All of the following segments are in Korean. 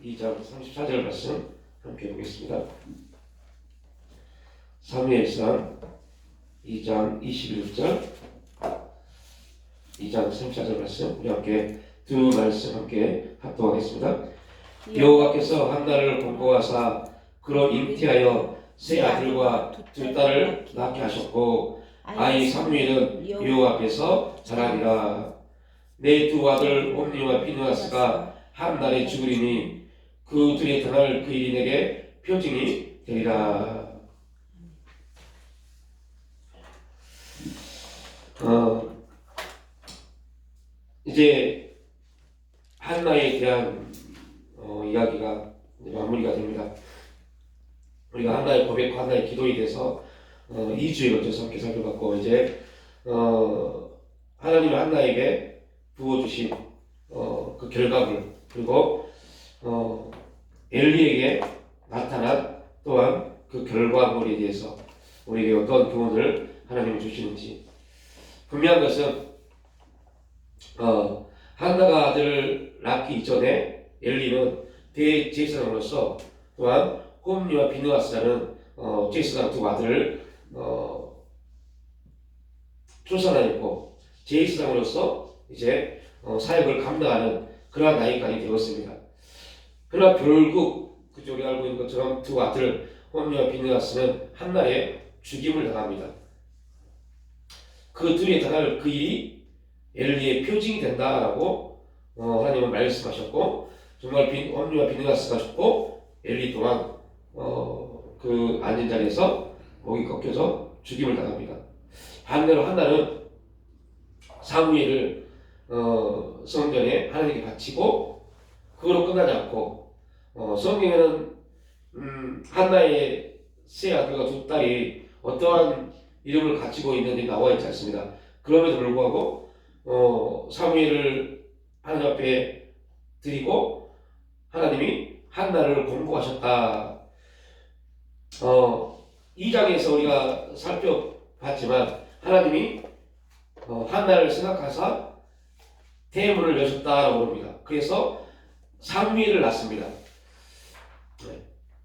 2장 34절 말씀 함께 보겠습니다. 사무엘상 2장 21절 2장 34절 말씀 우리 함께 두 말씀 함께 합독하겠습니다. 여호와께서 한나를 공고하사 그로 잉태하여 세 아들과 두 딸을 낳게 하셨고 아이 사무엘은 여호와 앞에서 자라니라. 내 두 아들 홈리와 비느하스가 한 날에 죽으리니 그 둘이 당할 그 일인에게 표징이 되리라. 이제 한나에 대한 이야기가 마무리가 됩니다. 우리가 한나의 고백과 한나의 기도에 대해서 2주에 걸쳐서 함께 살펴봤고, 이제 하나님이 한나에게 부어주신 그 결과물, 그리고 엘리에게 나타난 또한 그 결과물에 대해서 우리에게 어떤 교훈을 하나님이 주시는지. 분명한 것은 한나가 아들을 낳기 이전에 엘리는 대제사장으로서 또한 홈리와 비느하스라는 제사장 두 아들을 출산하였고 제사장으로서 이제 사역을 감당하는 그러한 나이까지 되었습니다. 그러나 결국 그저 우리가 알고 있는 것처럼 두 아들 홈리와 비느하스는 한날에 죽임을 당합니다. 그 둘이 당할 그 일이 엘리의 표징이 된다라고 하나님은 말씀하셨고, 정말 홈리와 비느하스가 죽고 엘리 또한 그 앉은 자리에서 목이 꺾여서 죽임을 당합니다. 반대로 한나는 사무엘을 성전에 하나님께 바치고 그걸로 끝나지 않고 성경에는 한나의 세 아들과 두 딸이 어떠한 이름을 가지고 있는지 나와 있지 않습니다. 그럼에도 불구하고 사무엘을 하나님 앞에 드리고 하나님이 한나를 공고하셨다. 2장에서 우리가 살펴봤지만 하나님이 한나를 생각하사 대문을 여셨다라고 합니다. 그래서 사무엘을 낳습니다.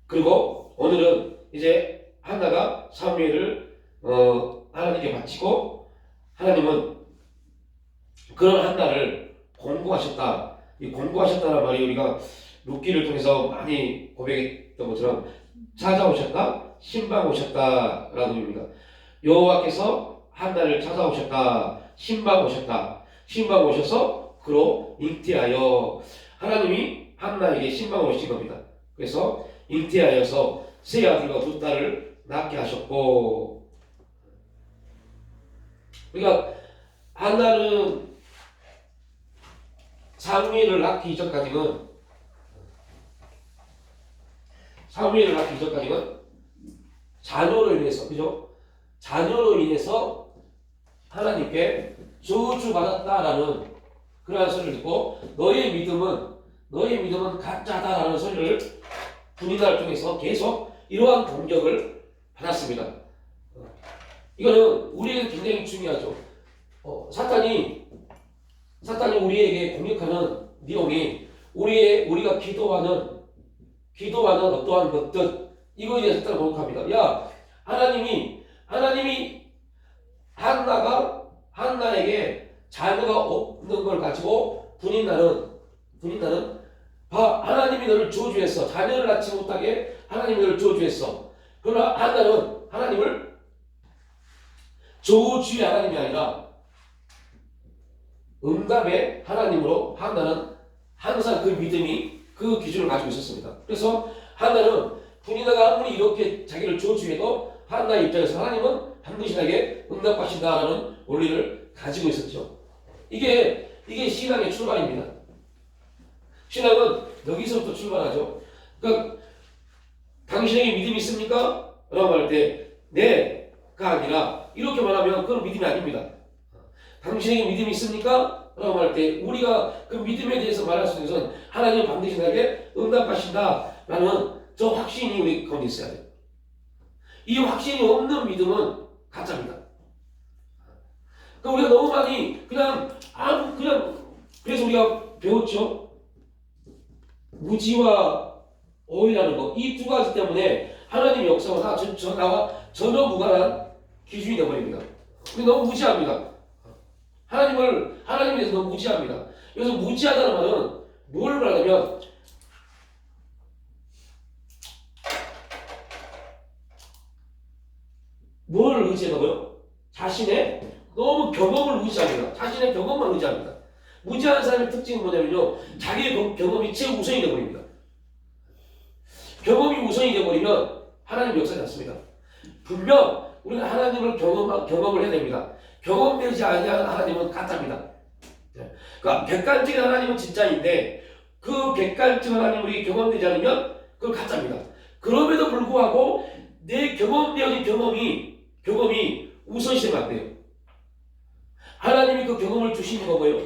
그리고 오늘은 이제 한나가 사무엘을 하나님께 바치고 하나님은 그런 한나를 공고하셨다. 이 공고하셨다는 말이 우리가 룻기를 통해서 많이 고백했던 것처럼 찾아오셨다, 신방 오셨다라는 의미입니다. 여호와께서 한나를 찾아오셨다, 신방 오셨다. 신방 오셔서 그로 잉태하여 하나님이 한나에게 신방 오신 겁니다. 그래서 잉태하여서 세 아들과 두 딸을 낳게 하셨고, 그러니까 한나는 사무엘을 낳기 이전까지는 자녀로 인해서, 그죠? 자녀로 인해서 하나님께 저주받았다라는 그러한 소리를 듣고 너의 믿음은 가짜다라는 소리를 분이날 통해서 계속 이러한 공격을 받았습니다. 이거는 우리에게 굉장히 중요하죠. 사탄이 우리에게 공격하는 내용이 우리가 기도하는 어떠한 것들, 이거에 대해서 사탄을 공격합니다. 야, 하나님이 한나에게 자녀가 없는 걸 가지고 분인나는 하나님이 너를 저주했어. 자녀를 낳지 못하게 하나님이 너를 저주했어. 그러나 한나는 하나님을 저주의 하나님이 아니라 응답의 하나님으로 한나는 항상 그 믿음이 그 기준을 가지고 있었습니다. 그래서 한나는 분이나가 아무리 이렇게 자기를 저주해도 한나의 입장에서 하나님은 반드시 나에게 응답하신다라는 원리를 가지고 있었죠. 이게 신앙의 출발입니다. 신앙은 여기서부터 출발하죠. 그러니까 당신에게 믿음이 있습니까? 라고 말할 때 네가 아니라 이렇게 말하면 그건 믿음이 아닙니다. 당신에게 믿음이 있습니까? 라고 말할 때 우리가 그 믿음에 대해서 말할 수 있는 것은 하나님은 반드시 나에게 응답하신다라는 저 확신이 우리 가운데 있어야 돼요. 이 확신이 없는 믿음은 가짜입니다. 그러니까 우리가 너무 많이 그냥 그래서 우리가 배웠죠. 무지와 어휘라는 거, 이 두 가지 때문에 하나님의 역사와 나와 전혀 무관한 기준이 되어버립니다. 우리 너무 무지합니다. 하나님에 대해서 너무 무지합니다. 여기서 무지하다는 말은 뭘 말하냐면, 뭘 의지하고요? 자신의 너무 경험을 의지합니다. 자신의 경험만 의지합니다. 무지한 사람의 특징은 뭐냐면요, 자기의 경험이 최우선이 되어버립니다. 경험이 우선이 되어버리면 하나님 역사지 않습니다. 분명 우리가 하나님을 경험을 해야 됩니다. 경험되지 아니한 하나님은 가짜입니다. 그러니까 객관적인 하나님은 진짜인데 그 객관적인 하나님 우리 경험되지 않으면 그건 가짜입니다. 그럼에도 불구하고 내 경험되어진 경험이 우선시되면 안 돼요. 하나님이 그 경험을 주신 거 뭐예요?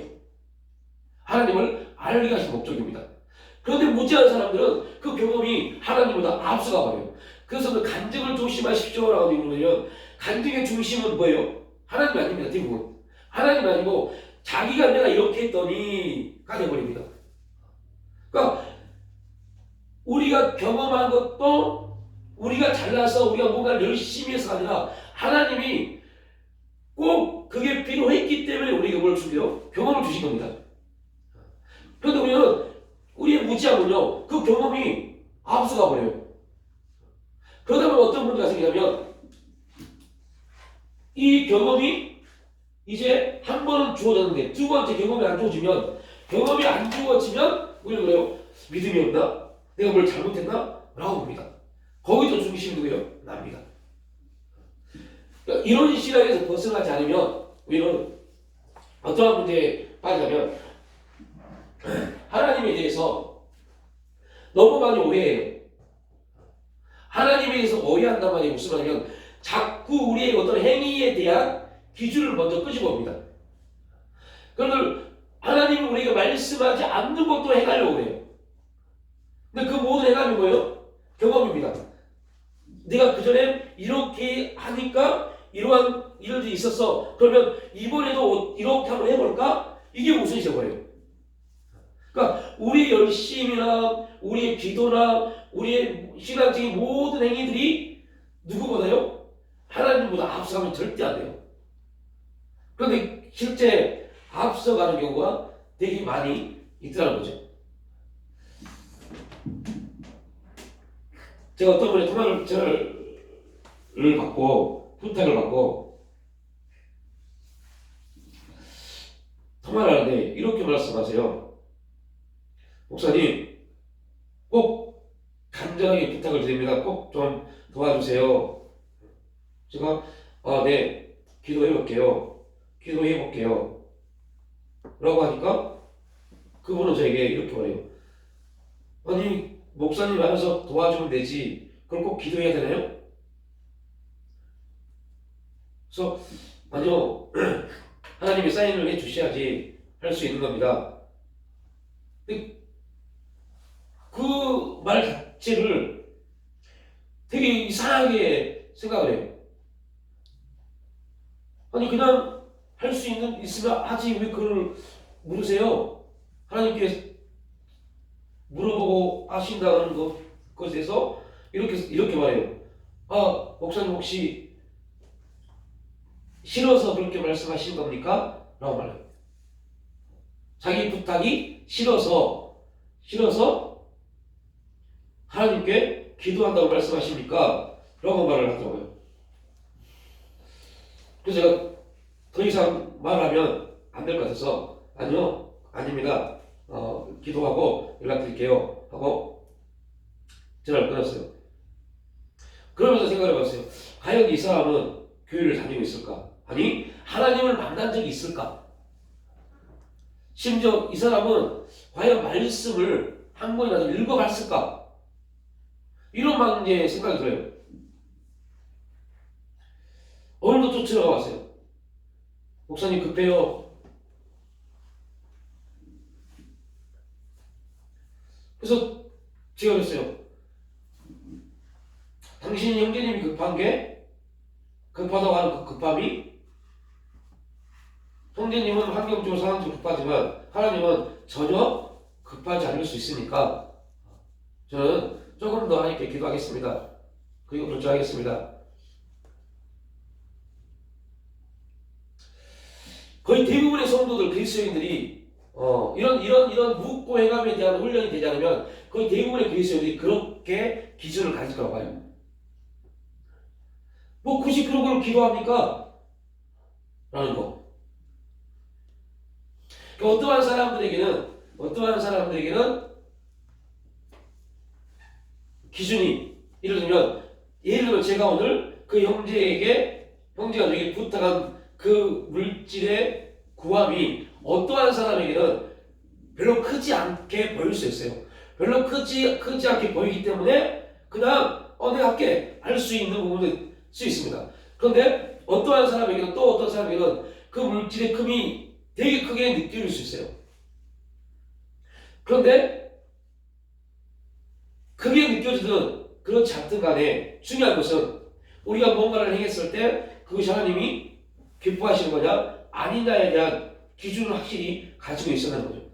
하나님을 알게 하신 목적입니다. 그런데 무지한 사람들은 그 경험이 하나님보다 앞서가 버려요. 그래서 그 간증을 조심하십시오라고 되어 있는 간증의 중심은 뭐예요? 하나님이 아닙니다. 대부분 하나님이 아니고 자기가 내가 이렇게 했더니가 되어버립니다. 그러니까 우리가 경험한 것도 우리가 잘나서 우리가 뭔가 열심히 해서 아니라 하나님이 꼭 그게 필요했기 때문에 우리에게 뭘 주세요? 경험을 주신 겁니다. 그런데 우리는 우리의 무지함은요, 그 경험이 앞서가 버려요. 그러다 보면 어떤 문제가 생기냐면, 이 경험이 이제 한 번은 주어졌는데 두 번째 경험이 안 주어지면, 우리는 그래요, 믿음이 없나? 내가 뭘 잘못했나? 라고 봅니다. 거기서 중심이 누구예요? 납니다. 그러니까 이런 시각에서 벗어나지 않으면 우리는 어떠한 문제에 빠지냐면, 하나님에 대해서 너무 많이 오해해요. 하나님에 대해서 오해한단 말이 무슨 말이냐면, 자꾸 우리의 어떤 행위에 대한 기준을 먼저 끄집어 옵니다. 그런데 하나님이 우리가 말씀하지 않는 것도 행하려고 해요. 근데 그 모든 행함이 뭐예요? 경험입니다. 내가 그전에 이렇게 하니까 이러한 일들이 있었어. 그러면 이번에도 이렇게 한번 해볼까? 이게 우선이 되어버려요. 그러니까 우리의 열심이나 우리의 기도나 우리의 신앙적인 모든 행위들이 누구보다요? 하나님보다 앞서가면 절대 안 돼요. 그런데 실제 앞서가는 경우가 되게 많이 있더라는 거죠. 제가 어떤 분의 전화를 받고 부탁을 받고 통화를 하는데 이렇게 말씀하세요. 목사님, 꼭 간절하게 부탁을 드립니다. 꼭 좀 도와주세요. 제가 네, 기도해볼게요. 라고 하니까 그분은 저에게 이렇게 말해요. 아니, 목사님 알아서 도와주면 되지, 그걸 꼭 기도해야 되나요? 그래서 아니요, 하나님이 사인을 해주셔야지 할 수 있는 겁니다. 그 말 자체를 되게 이상하게 생각을 해요. 아니, 그냥 할 수 있으면 하지 왜 그걸 물으세요? 하나님께 물어보고 하신다는 것에서 이렇게 말해요. 목사님 혹시 싫어서 그렇게 말씀하신 겁니까? 라고 말해요. 자기 부탁이 싫어서 하나님께 기도한다고 말씀하십니까? 라고 말을 하더라고요. 그래서 제가 더 이상 말하면 안 될 것 같아서 아니요, 아닙니다. 기도하고 연락드릴게요 하고 전화를 끊었어요. 그러면서 생각을 해봤어요. 과연 이 사람은 교회를 다니고 있을까? 아니, 하나님을 만난 적이 있을까? 심지어 이 사람은 과연 말씀을 한 번이라도 읽어봤을까? 이런 이제 생각이 들어요. 오늘도 또 전화가 왔어요. 목사님 급해요. 그래서 제가 그랬어요. 당신 형제님이 급하다고 하는 그 급함이, 형제님은 환경적으로 상황적으로 급하지만 하나님은 전혀 급하지 않을 수 있으니까 저는 조금 더 하나님께 기도하겠습니다. 그리고 결정하겠습니다. 거의 대부분의 성도들, 그리스도인들이 이런 묻고 행함에 대한 훈련이 되지 않으면 거의 대부분의 그리스도인들이 그렇게 기준을 가질 거라고 봐요. 뭐 굳이 그런 걸 기도합니까? 라는 거. 그러니까 어떠한 사람들에게는 기준이, 예를 들면 제가 오늘 그 형제가 저에게 부탁한 그 물질의 구함이 어떠한 사람에게는 별로 크지 않게 보일 수 있어요. 별로 크지 않게 보이기 때문에 그냥 내가 할게 할 수 있는 부분일 수 있습니다. 그런데 어떠한 사람에게는 또 어떤 사람에게는 그 물질의 금이 되게 크게 느껴질 수 있어요. 그런데 크게 느껴지든 그렇지 않든 간에 중요한 것은 우리가 뭔가를 행했을 때 그것이 하나님이 기뻐하시는 거냐 아니냐에 대한 기준을 확실히 가지고 있어야 하는 거죠.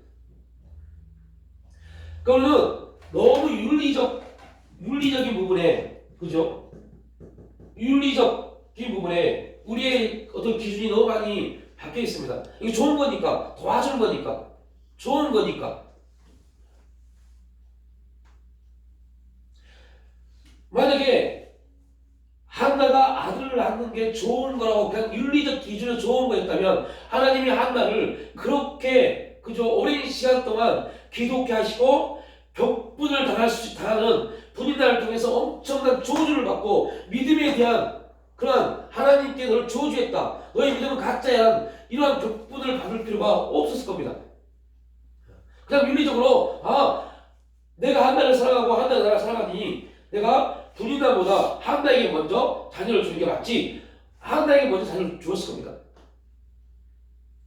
그러면 너무 윤리적인 부분에, 그죠? 윤리적인 부분에 우리의 어떤 기준이 너무 많이 바뀌어 있습니다. 이게 좋은 거니까, 도와주는 거니까, 좋은 거니까. 만약에 한나가 아들을 낳는 게 좋은 거라고 그냥 윤리적 기준으로 좋은 거였다면 하나님이 한나를 그렇게 그저 오랜 시간 동안 기독케 하시고 격분을 당하는 분인날을 통해서 엄청난 저주를 받고 믿음에 대한 그러한 하나님께 너를 저주했다, 너의 믿음은 가짜야, 이러한 격분을 받을 필요가 없었을 겁니다. 그냥 윤리적으로 내가 한나를 사랑하고 한나가 나를 사랑하니 내가 분인날보다 한나에게 먼저 자녀를 주는 게 맞지, 한나에게 먼저 자녀를 주었을 겁니다.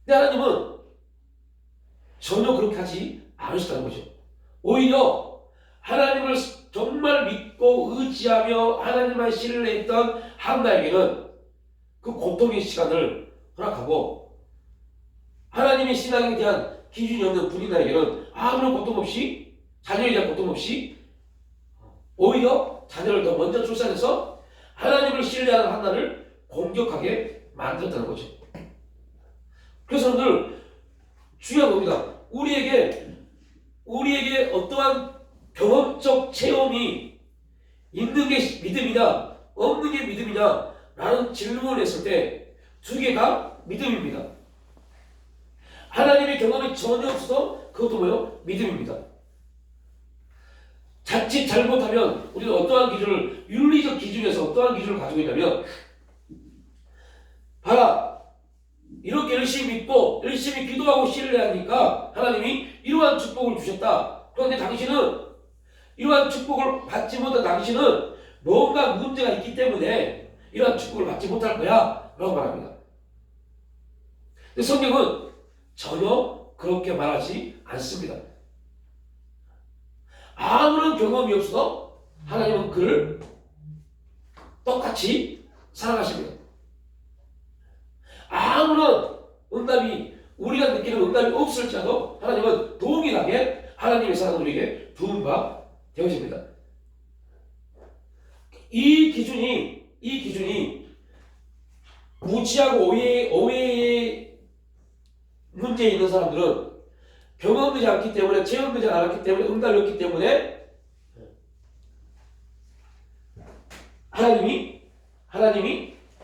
근데 하나님은 전혀 그렇게 하지 않으셨다는 거죠. 오히려 하나님을 정말 믿고 의지하며 하나님만 신뢰했던 한나에게는 그 고통의 시간을 허락하고, 하나님의 신앙에 대한 기준이 없는 분인날에게는 아무런 고통 없이, 자녀에 대한 고통 없이 오히려 자녀를 더 먼저 출산해서 하나님을 신뢰하는 한나를 공격하게 만들었다는 거죠. 그래서 오늘 중요한 겁니다. 우리에게 어떠한 경험적 체험이 있는 게 믿음이냐 없는 게 믿음이냐 라는 질문을 했을 때 두 개가 믿음입니다. 하나님의 경험이 전혀 없어도 그것도 뭐예요? 믿음입니다. 자칫 잘못하면 우리는 어떠한 기준을, 윤리적 기준에서 어떠한 기준을 가지고 있냐면, 봐라, 이렇게 열심히 믿고 열심히 기도하고 신뢰하니까 하나님이 이러한 축복을 주셨다. 그런데 당신은 이러한 축복을 받지 못한 당신은 뭔가 문제가 있기 때문에 이러한 축복을 받지 못할 거야 라고 말합니다. 근데 성경은 전혀 그렇게 말하지 않습니다. 아무런 경험이 없어도 하나님은 그를 똑같이 사랑하십니다. 아무런 응답이, 우리가 느끼는 응답이 없을지라도 하나님은 동일하게 하나님의 사랑을 우리에게 부은 바 되어집니다. 이 기준이 무지하고 오해의 문제에 있는 사람들은 경험되지 않기 때문에, 체험되지 않았기 때문에, 응답이 없기 때문에 하나님이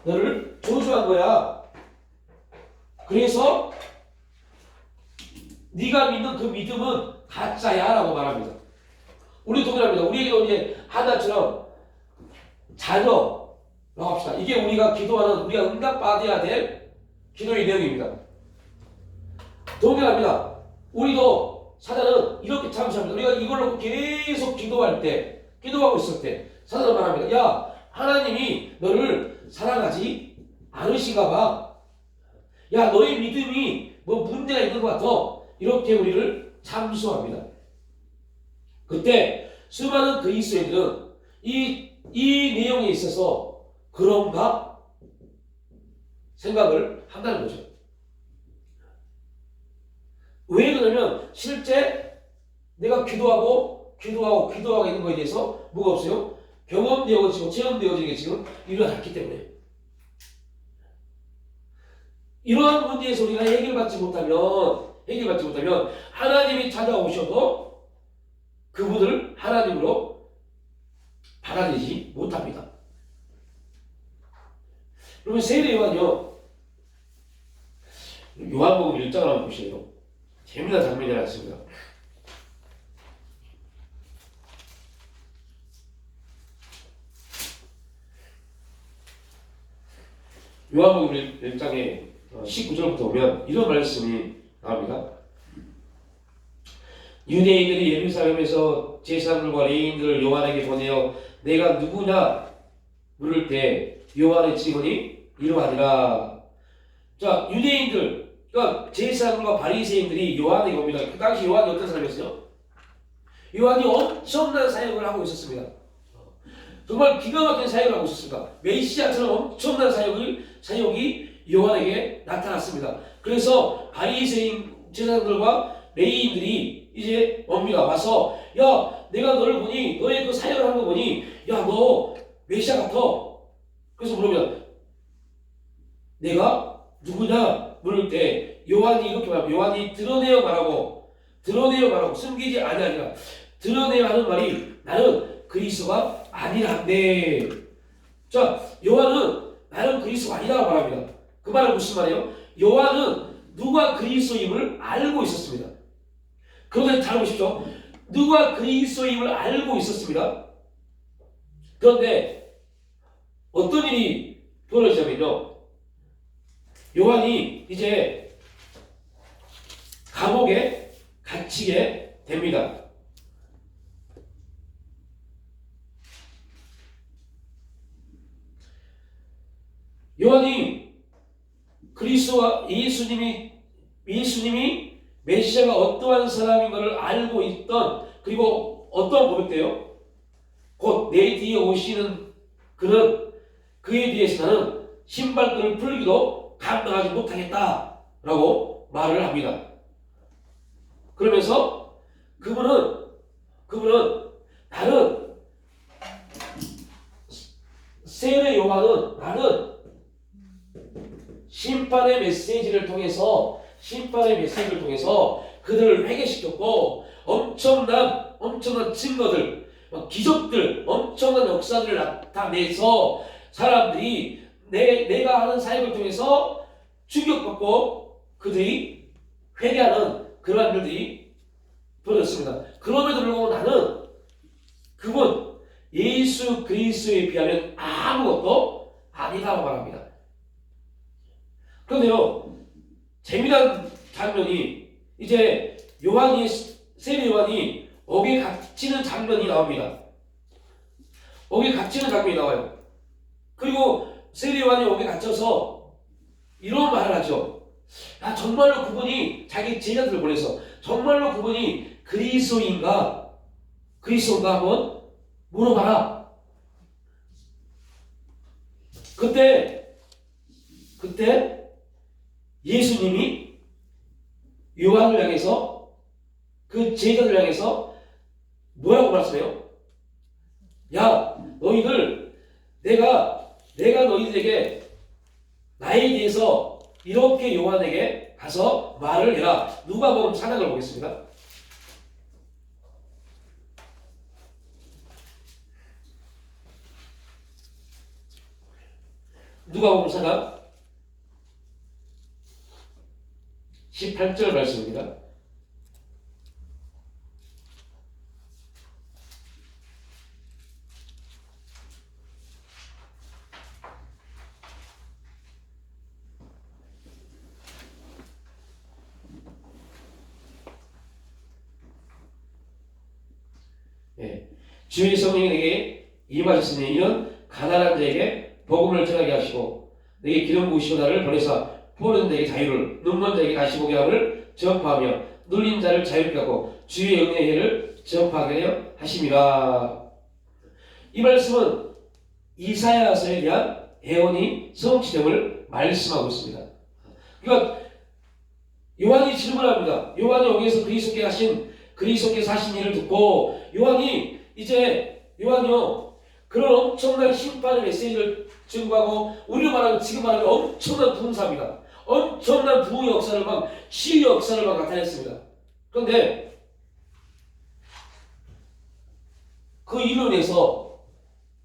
너를 저주한 거야. 그래서 네가 믿는 그 믿음은 가짜야 라고 말합니다. 우리 동일합니다. 우리에게도 이제 하나처럼 자녀라고 합시다. 이게 우리가 응답받아야 될 기도의 내용입니다. 동일합니다. 우리도 사단은 이렇게 참시합니다. 우리가 이걸 놓고 계속 기도하고 있을 때 사단은 말합니다. 야, 하나님이 너를 사랑하지 않으신가 봐. 야, 너의 믿음이 뭐 문제가 있는 것 같아. 이렇게 우리를 참수합니다. 그때 수많은 그리스도인들은 이 내용에 있어서 그런가 생각을 한다는 거죠. 왜 그러냐면 실제 내가 기도하고 기도하고 있는 거에 대해서 뭐가 없어요? 경험되어지고 체험되어지는 게 지금 일어났기 때문에 이러한 문제에서 우리가 해결받지 못하면 하나님이 찾아오셔도 그분을 하나님으로 받아들이지 못합니다. 그러면 세례 요한요, 요한복음 1장을 한번 보시래요. 재미난 장면이 하나 있습니다. 요한복음 1장에 19절부터 보면 이런 말씀이 나옵니다. 유대인들이 예루살렘에서 제사장들과 레위인들을 요한에게 보내어 내가 누구냐 물을 때 요한의 증언이 이러하니라. 자, 유대인들, 그러니까 제사장들과 바리새인들이 요한에게 옵니다. 그 당시 요한이 어떤 사람이었어요? 요한이 엄청난 사역을 하고 있었습니다. 정말 기가 막힌 사역을 하고 있었습니다. 메시아처럼 엄청난 사역이 요한에게 나타났습니다. 그래서 바리새인 제사장들과 레위인들이 이제 옵니다. 와서 야, 내가 너를 보니 너의 그 사역을 하는 거 보니 야, 너 메시아 같아. 그래서 물으면 내가 누구냐 물을 때 요한이 이렇게 말합니다. 요한이 드러내어 말하고 숨기지 아니하니라. 드러내어 하는 말이 나는 그리스도가 아니란데. 자, 요한은 나는 그리스도가 아니라고 말합니다. 그 말은 무슨 말이에요? 요한은 누가 그리스도임을 알고 있었습니다. 그런데 잘 보십시오. 누가 그리스도임을 알고 있었습니다. 그런데 어떤 일이 벌어지냐면요, 요한이 이제 감옥에 갇히게 됩니다. 요한이 그리스도와 예수님이 메시아가 어떠한 사람인 것을 알고 있던, 그리고 어떠한 고백대요? 곧 내 뒤에 오시는 그는 그에 비해서 나는 신발끈을 풀기도 감당하지 못하겠다라고 말을 합니다. 그러면서 그분은 나는 세례 요한은 나는 심판의 메시지를 통해서 그들을 회개시켰고 엄청난 증거들, 기적들, 엄청난 역사들을 나타내서 사람들이 내가 하는 사역을 통해서 충격받고 그들이 회개하는 그러한 일들이 벌어졌습니다. 그럼에도 불구하고 나는 그분 예수 그리스도에 비하면 아무것도 아니다라고 말합니다. 그런데요, 재미난 장면이 이제 세례 요한이 옥에 갇히는 장면이 나옵니다. 옥에 갇히는 장면이 나와요. 그리고 세례 요한이 옥에 갇혀서 이런 말을 하죠. 야, 정말로 그분이 자기 제자들을 보내서 정말로 그분이 그리스도인가 한번 물어봐라. 그때 예수님이 요한을 향해서, 그 제자들을 향해서 뭐라고 말씀해요? 야, 너희들 내가 너희들에게 나에 대해서 이렇게 요한에게 가서 말을 해라. 누가복음 4장을 보겠습니다. 누가복음 4장 18절 말씀입니다. 주의 성령이 내게 임하셨으니 이는 가난한 자에게 복음을 전하게 하시고 내게 기름 부으시고 나를 보내사 포로된 자에게 자유를, 눈먼 자에게 다시 보게 함을 전파하며 눌린 자를 자유롭게 하고 주의 영의 해를 전파하게 하심이라. 이 말씀은 이사야서에 대한 예언이 성취됨을 말씀하고 있습니다. 그러니까 요한이 질문합니다. 요한이 여기에서 그리스도께 하신 그리스도께서 하신 일을 듣고 요한이요 그런 엄청난 심판의 메시지를 증거하고 우리로 말하면 지금 말하면 엄청난 부흥사입니다. 엄청난 부흥의 역사를 막 치유의 역사를 막 나타냈습니다. 그런데 그 일로 인해서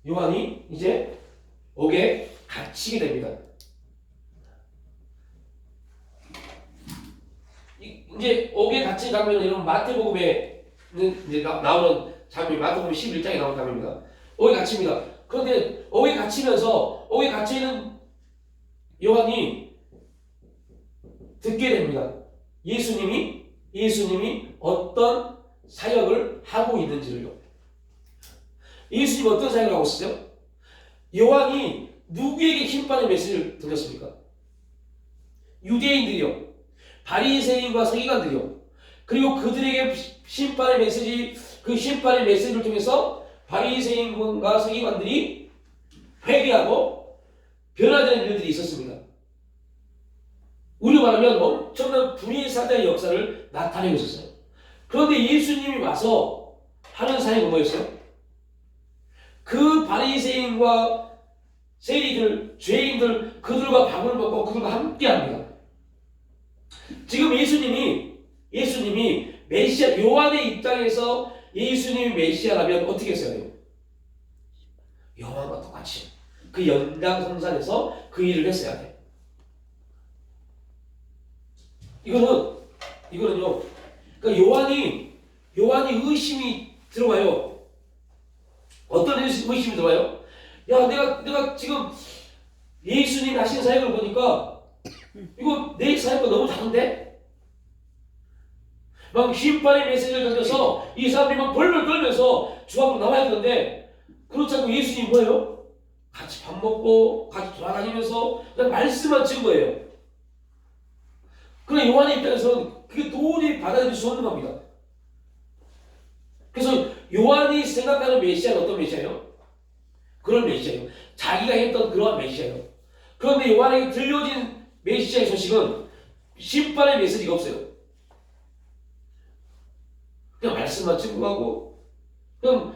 요한이 이제 옥에 갇히게 됩니다. 이제 옥에 갇힌 장면은 여러분 마태복음에 이제 나오는 장면, 마태복음 11장에 나오는 장면입니다. 옥에 갇힙니다. 그런데 옥에 갇히면서 옥에 갇혀있는 요한이 듣게 됩니다. 예수님이 어떤 사역을 하고 있는지를요. 예수님이 어떤 사역을 하고 있었어요? 요한이 누구에게 심판의 메시지를 들렸습니까? 유대인들이요. 바리새인과 서기관들이요. 그리고 그들에게 심판의 메시지, 그 심판의 메시지를 통해서 바리새인과 서기관들이 회개하고 변화되는 일들이 있었습니다. 우리로 말하면 엄청난 불의의 사자의 역사를 나타내고 있었어요. 그런데 예수님이 와서 하는 사역은 뭐였어요? 그 바리새인과 세리들, 죄인들, 그들과 밥을 먹고 그들과 함께합니다. 지금 예수님이 메시아, 요한의 입장에서 예수님이 메시아라면 어떻게 했어야 돼요? 요한과 똑같이 그 연장성산에서 그 일을 했어야 돼. 이거는요. 그러니까 요한이 의심이 들어와요. 어떤 의심이 들어와요? 야, 내가 지금 예수님이 하신 사역을 보니까 이거 내 사역과 너무 다른데? 막 심판의 메시지를 던져서 이 사람들이 막 벌벌 떨면서 주 앞으로 나와야 되는데 그렇지 않고 예수님이 뭐예요? 같이 밥 먹고 같이 돌아다니면서 그냥 말씀만 친 거예요. 그러나 요한의 입장에서는 그게 도저히 받아들일 수 없는 겁니다. 그래서 요한이 생각하는 메시아는 어떤 메시아예요? 그런 메시아예요. 자기가 했던 그러한 메시아예요. 그런데 요한에게 들려진 메시아의 소식은 심판의 메시지가 없어요. 그냥 말씀만 증거하고 그냥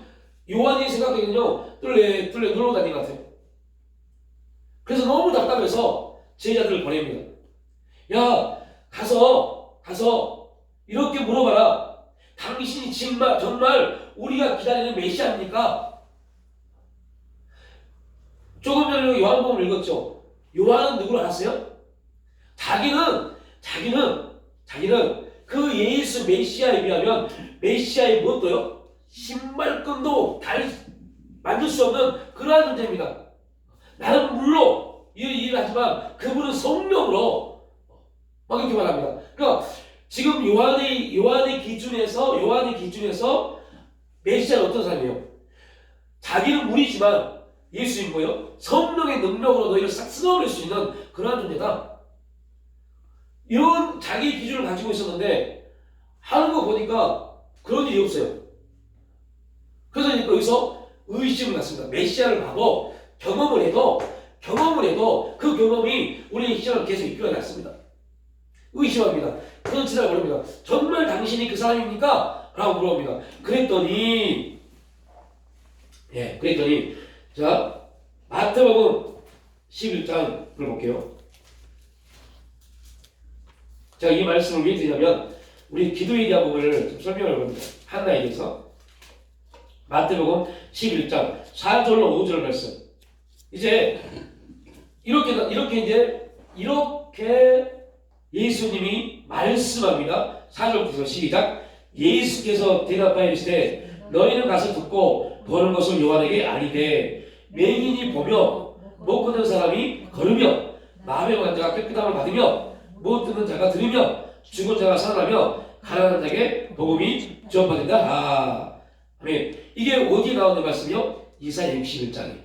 요한이 생각하기는요 뚫레 놀러 다니는 것 같아요. 그래서 너무 답답해서 제자들을 보냅니다. 야, 가서 이렇게 물어봐라. 당신이 정말 우리가 기다리는 메시아입니까? 조금 전에 요한복음을 읽었죠. 요한은 누구를 아세요? 자기는 그 예수 메시아에 비하면 메시아의 무엇도요? 신발끈도 만들 수 없는 그러한 존재입니다. 나는 물로 일을 하지만 그분은 성령으로 막 이렇게 말합니다. 그러니까 지금 요한의 기준에서 메시아는 어떤 사람이에요? 자기는 물이지만 예수님 뭐예요? 성령의 능력으로 너희를 싹 쓸어버릴 수 있는 그러한 존재다. 이런 자기 기준을 가지고 있었는데 하는 거 보니까 그런 일이 없어요. 그래서 여기서 의심을 갖습니다. 메시아를 봐도 경험을 해도 그 경험이 우리의 신앙을 계속 이끌어 갔습니다. 의심합니다. 그런 지나가 버립니다. 정말 당신이 그 사람입니까? 라고 물어봅니다. 그랬더니 자 마태복음 11장을 볼게요. 제가 이 말씀을 왜 드리냐면 우리 기도에 대한 부분을 좀 설명을 해봅니다. 한나에 대해서 마태복음 11장 4절로 5절 말씀. 이제 이렇게 예수님이 말씀합니다. 4절부터 시작. 예수께서 대답하여 이르시되 너희는 가서 듣고 보는 것을 요한에게 아니되 맹인이 보며 못 걷는 사람이 걸으며 마음의 환자가 깨끗함을 받으며 못 듣는 자가 들으며 죽은 자가 살아나며 가난한 자에게 복음이 전파된다. 아멘. 이게 어디에 나오는 말씀이요? 이사야 61장이에요.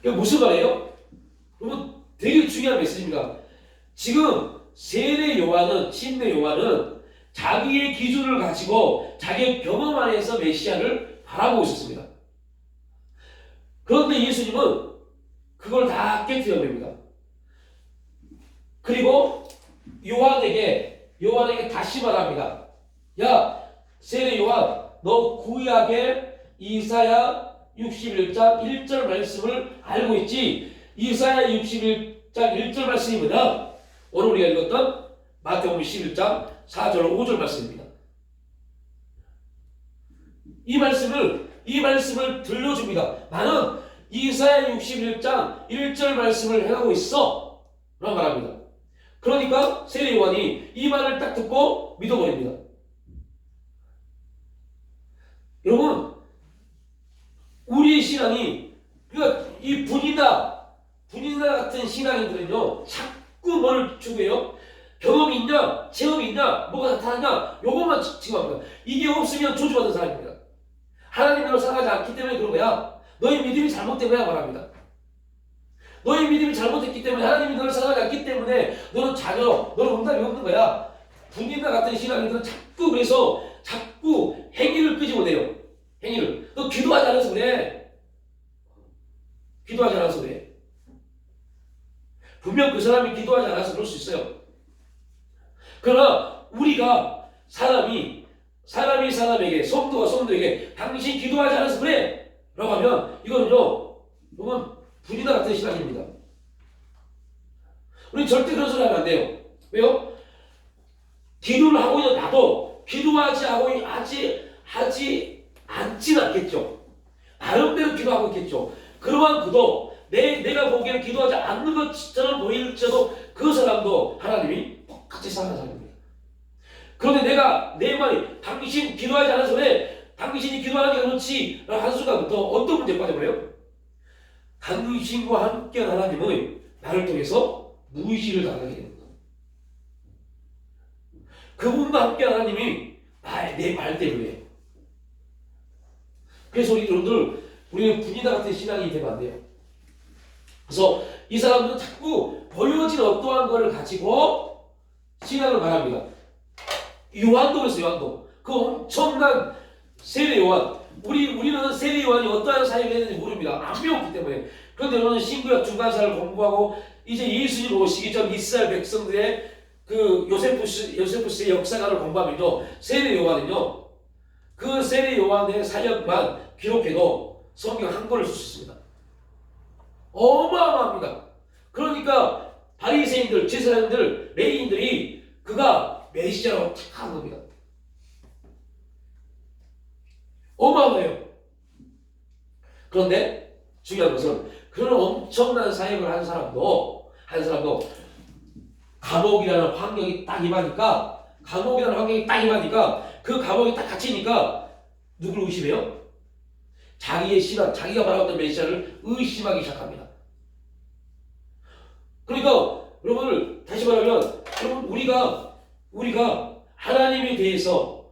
이게 무슨 말이에요? 여러분 되게 중요한 메시지입니다. 지금 신내 요한은 자기의 기준을 가지고 자기의 경험 안에서 메시아를 바라보고 있었습니다. 그런데 예수님은 그걸 다 깨뜨려냅니다. 그리고 요한에게 요한에게 다시 말합니다. 야, 세례 요한, 너 구약의 이사야 61장 1절 말씀을 알고 있지? 이사야 61장 1절 말씀이 뭐냐? 오늘 우리가 읽었던 마태복음 11장 4절 5절 말씀입니다. 이 말씀을 들려줍니다. 나는 이사야 61장 1절 말씀을 해가고 있어 라고 말합니다. 그러니까 세례 요한이 이 말을 딱 듣고 믿어버립니다. 여러분, 우리의 신앙이, 그러니까 이 분이다 같은 신앙인들은요, 자꾸 뭘 추구해요? 경험이 있냐, 체험이 있냐, 뭐가 나타나냐, 요것만 지금합니다. 이게 없으면 저주받은 사람입니다. 하나님을 사랑하지 않기 때문에 그런 거야. 너희 믿음이 잘못된 거야 말합니다. 너희 믿음이 잘못됐기 때문에, 하나님이 너를 사랑하지 않기 때문에 너는 자녀, 너는 응답이 없는 거야. 분이다 같은 신앙인들은 자꾸 행위를 끄집어내요. 행위를. 너 기도하지 않아서 그래. 기도하지 않아서 그래. 분명 그 사람이 기도하지 않아서 그럴 수 있어요. 그러나 우리가 사람이 성도가 성도에게 당신 기도하지 않아서 그래 라고 하면 이거는요, 분이다 같은 신앙입니다. 우리 절대 그런 소리 하면 안 돼요. 왜요? 기도를 하고 있는 나도 기도하지 않진 않겠죠. 나름대로 기도하고 있겠죠. 그러한 그도 내가 보기에는 기도하지 않는 것처럼 보일지라도 그 사람도 하나님이 똑같이 사랑하는 사람입니다. 그런데 내 말이 당신 기도하지 않아서 왜 당신이 기도하는 게 그렇지 라는 한순간부터 어떤 문제에 빠져버려요? 당신과 함께한 하나님은 나를 통해서 무의식을 당하게 됩니다. 그분과 함께한 하나님이 내 말 때문에. 그래서 우리는 분이다 같은 신앙이 되면 안 돼요. 그래서 이 사람들은 자꾸 보여진 어떠한 것을 가지고 신앙을 말합니다. 요한도 그랬어요. 요한도 그 엄청난 세례 요한, 우리는 세례 요한이 어떠한 사역을 했는지 모릅니다. 안 배웠기 때문에. 그런데 여러분은 신구약 중간사를 공부하고 이제 예수님 오시기 전 이스라엘 백성들의 그 요세푸스의 역사관을 공부하면요, 세례 요한은요, 그 세례 요한의 사역만 기록해도 성경 한 권을 쓸 수 있습니다. 어마어마합니다. 그러니까 바리새인들, 제사장들, 레위인들이 그가 메시아라고 착각한 겁니다. 어마어마해요. 그런데 중요한 것은 그런 엄청난 사역을 한 사람도 감옥이라는 환경이 딱 임하니까 그 감옥에 딱 갇히니까 누구를 의심해요? 자기의 신앙, 자기가 바라봤던 메시아를 의심하기 시작합니다. 그러니까 여러분을 다시 말하면, 여러분 우리가 하나님에 대해서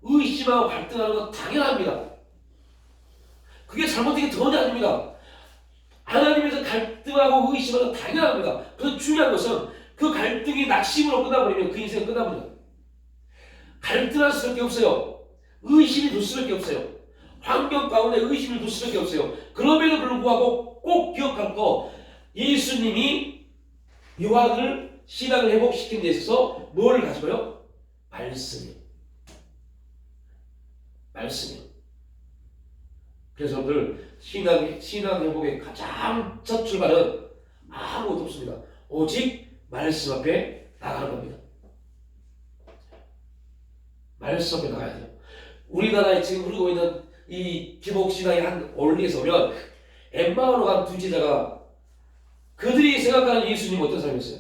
의심하고 갈등하는 건 당연합니다. 그게 잘못된 게 전혀 아닙니다. 하나님에서 갈등하고 의심하는 건 당연합니다. 그래서 중요한 것은 그 갈등이 낙심으로 끝나버리면 그 인생은 끝나버려요. 갈등할 수밖에 없어요. 의심이 들 수밖에 없어요. 환경 가운데 의심을 둘 수밖에 없어요. 그럼에도 불구하고 꼭 기억할 거, 예수님이 요한을 신앙을 회복시키는 데 있어서 뭐를 가지고요? 말씀이요. 그래서 여러분들 신앙 회복의 가장 첫 출발은 아무것도 없습니다. 오직 말씀 앞에 나가는 겁니다. 말씀 앞에 나가야 돼요. 우리나라에 지금 흐르고 있는 이 기복신앙의 한 원리에서 보면, 엠마오로 간 두 제자가 그들이 생각하는 예수님은 어떤 사람이었어요?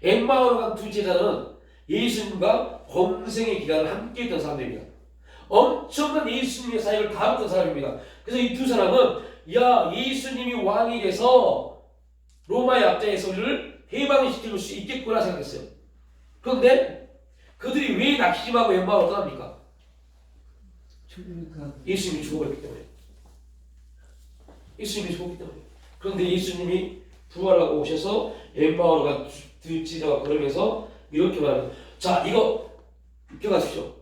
엠마오로 간 두 제자는 예수님과 범생의 기간을 함께 했던 사람들입니다. 엄청난 예수님의 사역을 다 했던 사람입니다. 그래서 이 두 사람은 예수님이 왕이 돼서 로마의 압제에서 우리를 해방시킬 수 있겠구나 생각했어요. 그런데 그들이 왜 낙심하고 엠마오로 떠납니까? 예수님이 죽어버렸기 때문에. 그런데 예수님이 부활하고 오셔서 엠마오로 간 두 제자가 걸으면서 이렇게 말합니다. 자, 이거 기억하십시오.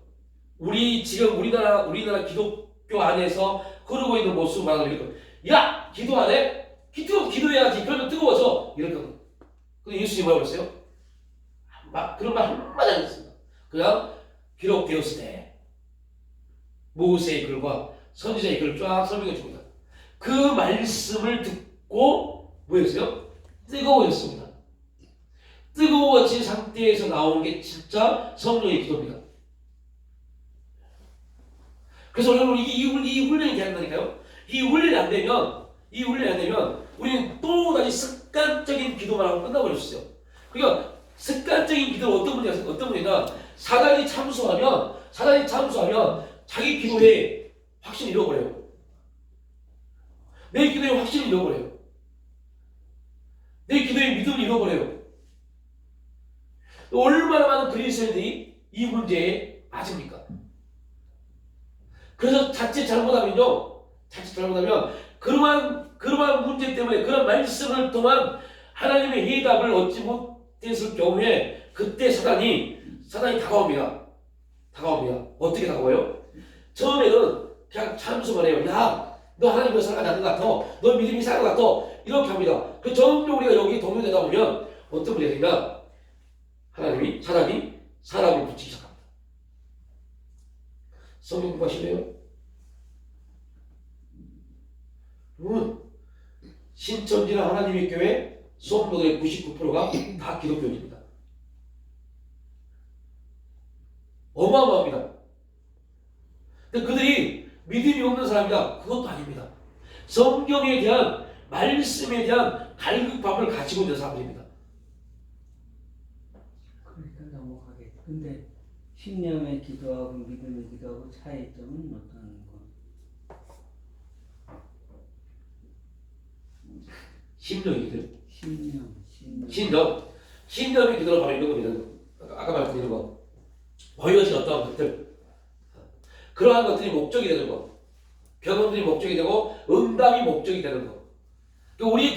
지금 우리나라 기독교 안에서 흐르고 있는 모습을 말하면 이렇게, 야! 기도 안 해? 기도해야지. 그러면 뜨거워져. 이렇게. 근데 예수님이 뭐라고 했어요? 그런 말 한마디 안 했습니다. 그냥 기록되었을 때 모세의 글과 선지자의 글을 쫙 설명해 줍니다. 그 말씀을 듣고 뭐였어요? 뜨거워졌습니다. 뜨거워진 상태에서 나오는 게 진짜 성령의 기도입니다. 그래서 여러분 이 훈련이 된다니까요. 이 훈련이 안 되면 우리는 또다시 습관적인 기도만 하고 끝나버릴 수 있어요. 그러니까 습관적인 기도는 어떤 분이냐 사단이 참수하면 자기 기도에 확신을 잃어버려요. 내 기도에 확신을 잃어버려요. 내 기도에 믿음을 잃어버려요. 얼마나 많은 그리스도인들이 이 문제에 맞습니까? 그래서 자칫 잘못하면 그러한 문제 때문에 그런 말씀을 통한 하나님의 해답을 얻지 못했을 경우에 그때 사단이 다가옵니다. 어떻게 다가와요? 처음에는 그냥 참수만 해요. 야, 너 하나님을 사랑하지 않는 것 같아. 너 믿음이 이상한 것 같아. 이렇게 합니다. 그 점점 우리가 여기 동요되다 보면 어떤 문제가 생기냐? 사단이 사람을 붙이기 시작합니다. 성경 공부하시네요. 신천지나 하나님의 교회 수험도들의 99%가 다 기독교인입니다. 어마어마합니다. 근데 그들이 믿음이 없는 사람이다. 그것도 아닙니다. 성경에 대한 말씀에 대한 갈급함을 가지고 있는 사람들입니다. 그러니까 넘어가게. 근데 신념의 기도하고 믿음의 기도하고 차이점은 어떤 거? 신념의 기도는 바로 이런 겁니다. 아까 말씀드린 거. 보여진 어떠한 것들. 그러한 것들이 목적이 되는 거. 병원들이 목적이 되고 응답이 목적이 되는 거. 우리의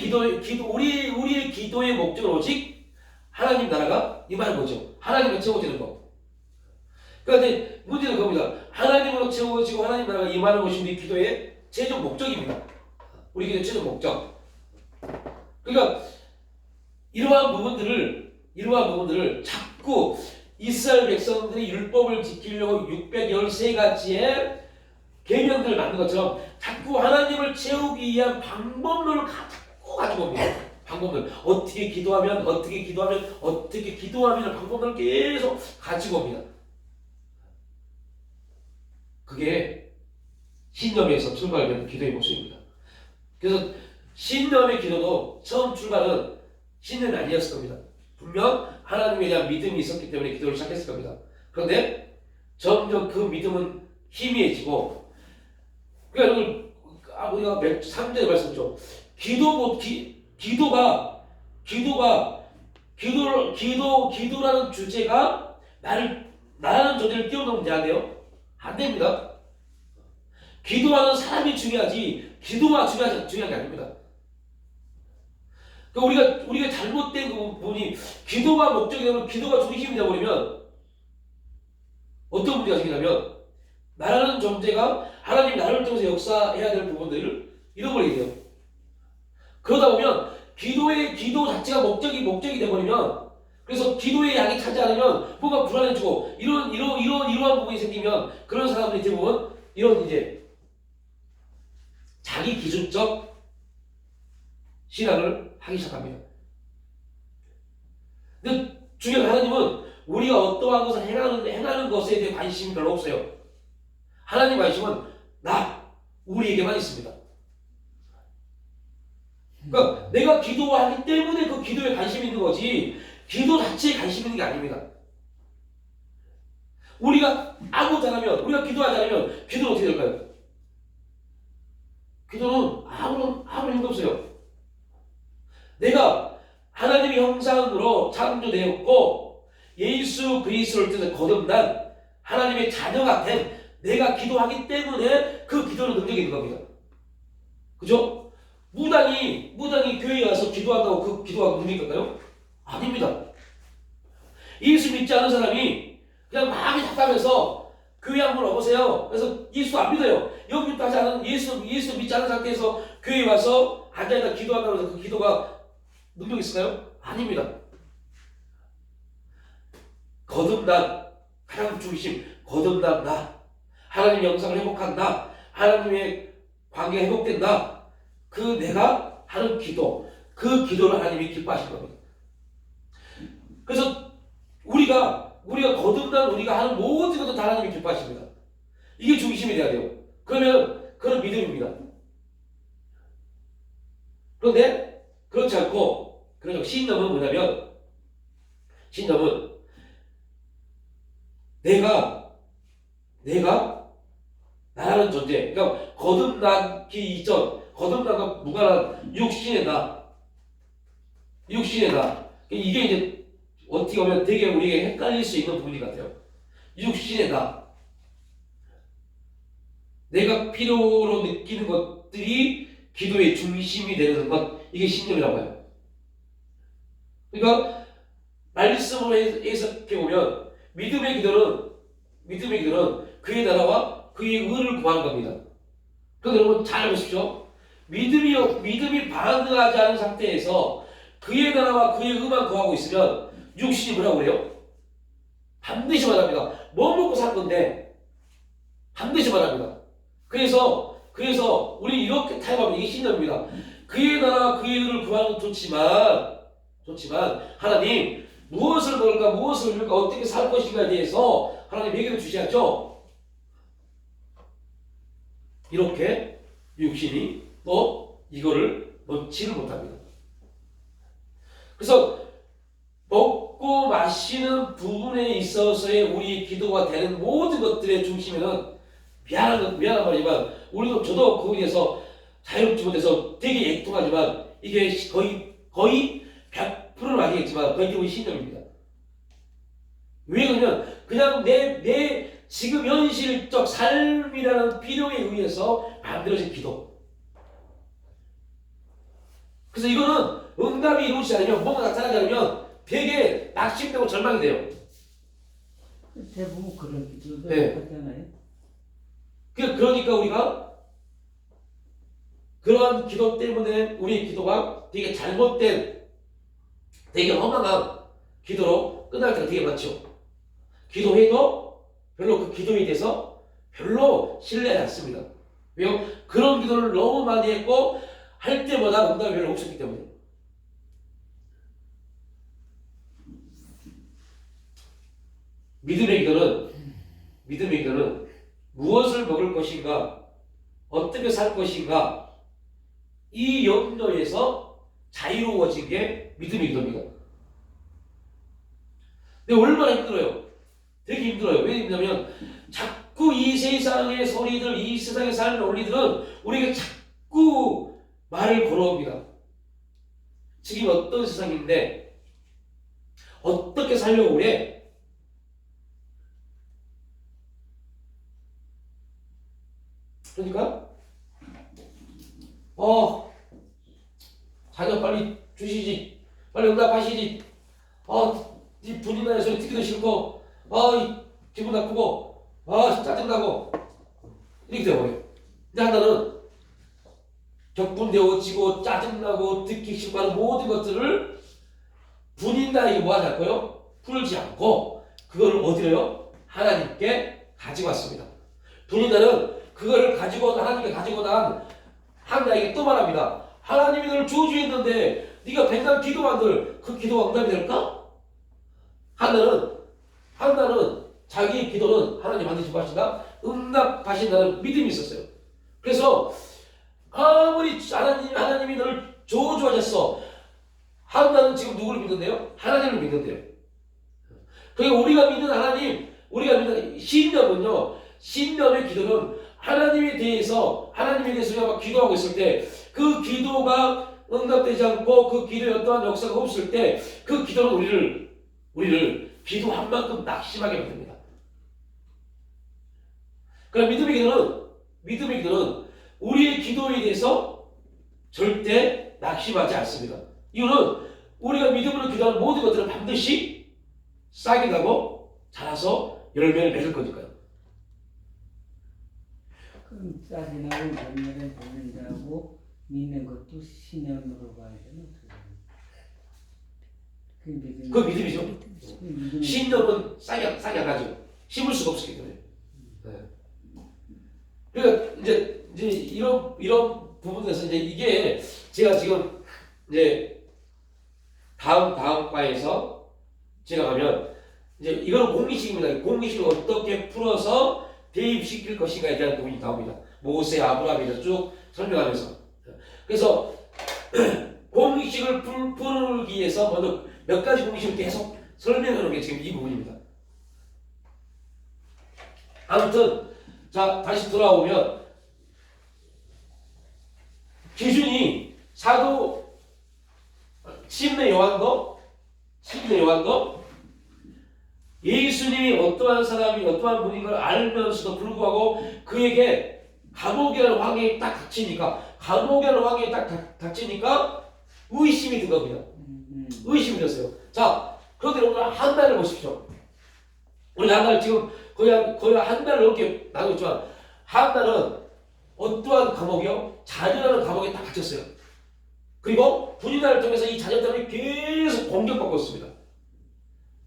기도의 목적은 오직 하나님 나라가 임하는 거죠. 하나님을 채워지는 거. 그러니까 이제 문제는 그겁니다. 하나님으로 채워지고 하나님 나라가 임하는 것이 우리 기도의 최종 목적입니다. 우리 기도의 최종 목적. 그러니까 이러한 부분들을 자꾸 이스라엘 백성들이 율법을 지키려고 613가지의 계명들을 만든 것처럼 자꾸 하나님을 채우기 위한 방법론을 자꾸 가지고 옵니다. 방법론. 어떻게 기도하면 방법론을 계속 가지고 옵니다. 그게 신념에서 출발된 기도의 모습입니다. 그래서 신념의 기도도 처음 출발은 신념이 아니었을 겁니다. 분명 하나님에 대한 믿음이 있었기 때문에 기도를 시작했을 겁니다. 그런데 점점 그 믿음은 희미해지고, 그러니까 우리가 3절에 말씀드렸죠. 기도라는 주제가 나라는 존재를 뛰어넘으면 안 돼요? 안 됩니다. 기도하는 사람이 중요하지 기도가 중요한 게 아닙니다. 그러니까 우리가 잘못된 그 부분이 기도가 목적이 되면 기도가 중심이 되어버리면 어떤 문제가 생기냐면 나라는 존재가 하나님 나라를 통해서 역사해야 될 부분들을 잃어버리게 돼요. 그러다 보면 기도 자체가 목적이 되어버리면, 그래서 기도의 양이 차지 않으면 뭔가 불안해지고 이러한 부분이 생기면 그런 사람들이 대부분 이런 이제 자기 기준적 신앙을 하기 시작합니다. 근데 중요한 하나님은 우리가 어떠한 것을 행하는 것에 대해 관심이 별로 없어요. 하나님 관심은 우리에게만 있습니다. 그러니까 내가 기도하기 때문에 그 기도에 관심이 있는 거지 기도 자체에 관심이 있는 게 아닙니다. 우리가 아무것도 안 하면, 우리가 기도하지 않으면 기도는 어떻게 될까요? 기도는 아무런 힘도 없어요. 내가 하나님의 형상으로 창조되었고 예수 그리스도를 통해서 거듭난 하나님의 자녀가 된 내가 기도하기 때문에 그 기도는 능력이 있는 겁니다. 그죠? 무당이 교회에 와서 기도한다고 그 기도가 능력이 있을까요? 아닙니다. 예수 믿지 않는 사람이 그냥 마음이 답답해서 교회 한번 와보세요. 그래서 예수 안 믿어요. 여기부터 하지 않은 예수 믿지 않은 상태에서 교회에 와서 앉아있다 기도한다고 해서 그 기도가 능력이 있을까요? 아닙니다. 거듭난 가장 중심 거듭난 나 하나님의 영상을 회복한다 하나님의 관계가 회복된다 그 내가 하는 기도 그 기도를 하나님이 기뻐하실 겁니다. 그래서 우리가 거듭난 우리가 하는 모든 것도 다 하나님이 기뻐하십니다. 이게 중심이 돼야 돼요. 그러면 그건 믿음입니다. 그런데 그렇지 않고 신념은 뭐냐면 신념은 내가 나라는 존재 그러니까 거듭나기 이전 거듭나가 무관한 육신의 나 이게 이제 어떻게 보면 되게 우리에게 헷갈릴 수 있는 부분이 같아요. 육신의 나 내가 필요로 느끼는 것들이 기도의 중심이 되는 것 이게 신념이라고 해요. 그러니까 말씀으로 해석해보면 믿음의 기도는 그의 나라와 그의 의를 구하는 겁니다. 그런데 여러분 잘 보십시오. 믿음이 반응하지 않은 상태에서 그의 나라와 그의 의만 구하고 있으면 육신이 뭐라고 그래요? 반드시 말합니다. 뭐 먹고 살 건데 반드시 말합니다. 그래서 우리 이렇게 타협하면 이게 신념입니다. 그의 나라와 그의 의를 구하는 건 좋지만 하나님 무엇을 먹을까 무엇을 입을까 어떻게 살 것인가에 대해서 하나님 얘기를 주셔야죠. 이렇게 육신이 또 이거를 놓지를 못합니다. 그래서 먹고 마시는 부분에 있어서의 우리 기도가 되는 모든 것들의 중심에는 미안한 말이지만 저도 그거에 대해서 자유롭지 못해서 되게 애통하지만 이게 거의 100%는 아니겠지만 거의 대부분 신념입니다. 왜 그러면 그냥 내 지금 현실적 삶이라는 필요에 의해서 만들어진 기도. 그래서 이거는 응답이 이루어지지 않으면 뭔가 나타나지 않으면 되게 낙심되고 절망이 돼요. 대부분 그런 기도도 네. 하잖아요. 그러니까 우리가 그러한 기도 때문에 우리의 기도가 되게 잘못된 되게 허망한 기도로 끝날 때가 되게 많죠. 기도해도 별로 그 기도에 대해서 별로 신뢰하지 않습니다. 왜요? 그런 기도를 너무 많이 했고 할 때마다 응답이 별로 없었기 때문에. 믿음의 기도는 무엇을 먹을 것인가 어떻게 살 것인가 이 염려에서 자유로워진 게 믿음의 기도입니다. 근데 얼마나 힘들어요. 되게 힘들어요. 왜 힘드냐면 자꾸 이 세상의 소리들 이 세상에 사는 논리들은 우리에게 자꾸 말을 걸어옵니다. 지금 어떤 세상인데 어떻게 살려고 그래? 그러니까 자녀 빨리 주시지 빨리 응답하시지 이 분이나의 소리 듣기도 싫고 기분 나쁘고 짜증나고 이렇게 되어버려요. 근데 하나는 격분되어지고 짜증나고 듣기 싫고 하는 모든 것들을 분인나에게 뭐 하지 않고요? 풀지 않고 그거를 어디로요? 하나님께 가지고 왔습니다. 분인나는 그거를 가지고 하나님께 가지고 난 한나에게 또 말합니다. 하나님이 너를 저주했는데 네가 백날 기도한들 그 기도가 응답이 될까? 한나는 자기의 기도는 하나님 반드시 하신다 응답하신다는 믿음이 있었어요. 그래서 아무리 하나님이 너를 저주하셨어 한나는 지금 누구를 믿는데요? 하나님을 믿는데요. 그러니까 우리가 믿는 신념은요 신념의 기도는 하나님에 대해서 우리가 기도하고 있을 때 그 기도가 응답되지 않고 그 기도에 어떠한 역사가 없을 때 그 기도는 우리를 기도한 만큼 낙심하게 만듭니다. 그럼 믿음의 기도는 우리의 기도에 대해서 절대 낙심하지 않습니다. 이유는 우리가 믿음으로 기도하는 모든 것들은 반드시 싹이 나고 자라서 열매를 맺을 거니까요. 그럼 싹이 나고 열매를 맺는다고 믿는 것도 신념으로 봐야 되나? 그 믿음이죠. 믿음이 신념은 싹이 안 가죠. 심을 수가 없기 때문에. 네. 그러니까 이제 이런 부분에서 이제 이게 제가 지금 이제 다음 과에서 제가 가면 이제 이거는 공리식입니다. 공리식을 어떻게 풀어서 대입시킬 것인가에 대한 부분이 나옵니다. 모세, 아브라함에서 쭉 설명하면서. 그래서 공리식을 풀기 위해서 먼저 몇 가지 공리식을 계속 설명해 놓은 게 지금 이 부분입니다. 아무튼 자 다시 돌아오면 기준이 사도 신내 요한도 예수님이 어떠한 사람이 어떠한 분인 걸 알면서도 불구하고 그에게 감옥이라는 환경이 딱 닥치니까 의심이 든 겁니다. 의심이 들었어요. 자, 그런데 오늘 한 달을 보십시오. 우리 한 달 지금 거의 한 달을 넘게 나누고 있지만 한 달은 어떠한 감옥이요? 자녀라는 감옥에 딱 갇혔어요. 그리고 분인화를 통해서 이 자녀 때문에 계속 공격받고 있습니다.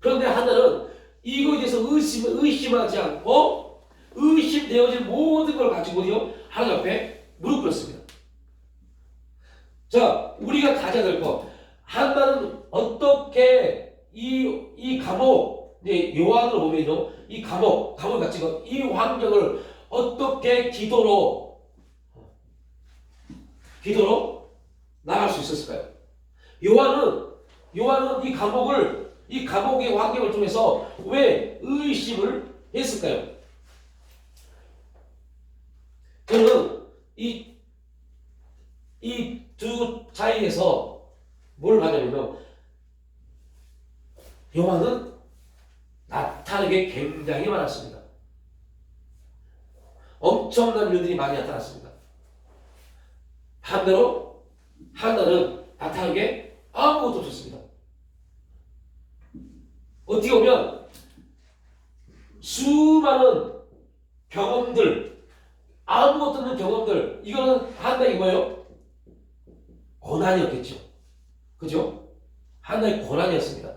그런데 하나는 이거에 대해서 의심하지 않고 의심되어질 모든 걸 가지고 하나님 앞에 무릎 꿇었습니다. 자, 우리가 가져야 될 것. 하나는 어떻게 이 감옥, 요한을 보면요, 이 감옥 같은 거, 이 환경을 어떻게 기도로 나갈 수 있었을까요? 요한은 이 감옥의 환경을 통해서 왜 의심을 했을까요? 저는 이 두 차이에서 뭘 하냐면요, 요한은 나타나는 게 굉장히 많았습니다. 엄청난 일들이 많이 나타났습니다. 반대로 하나는 나타나는 게 아무것도 없었습니다. 어떻게 보면 수많은 경험들, 아무것도 없는 경험들, 이거는 하나의 뭐예요? 고난이었겠죠. 그죠? 하나의 고난이었습니다.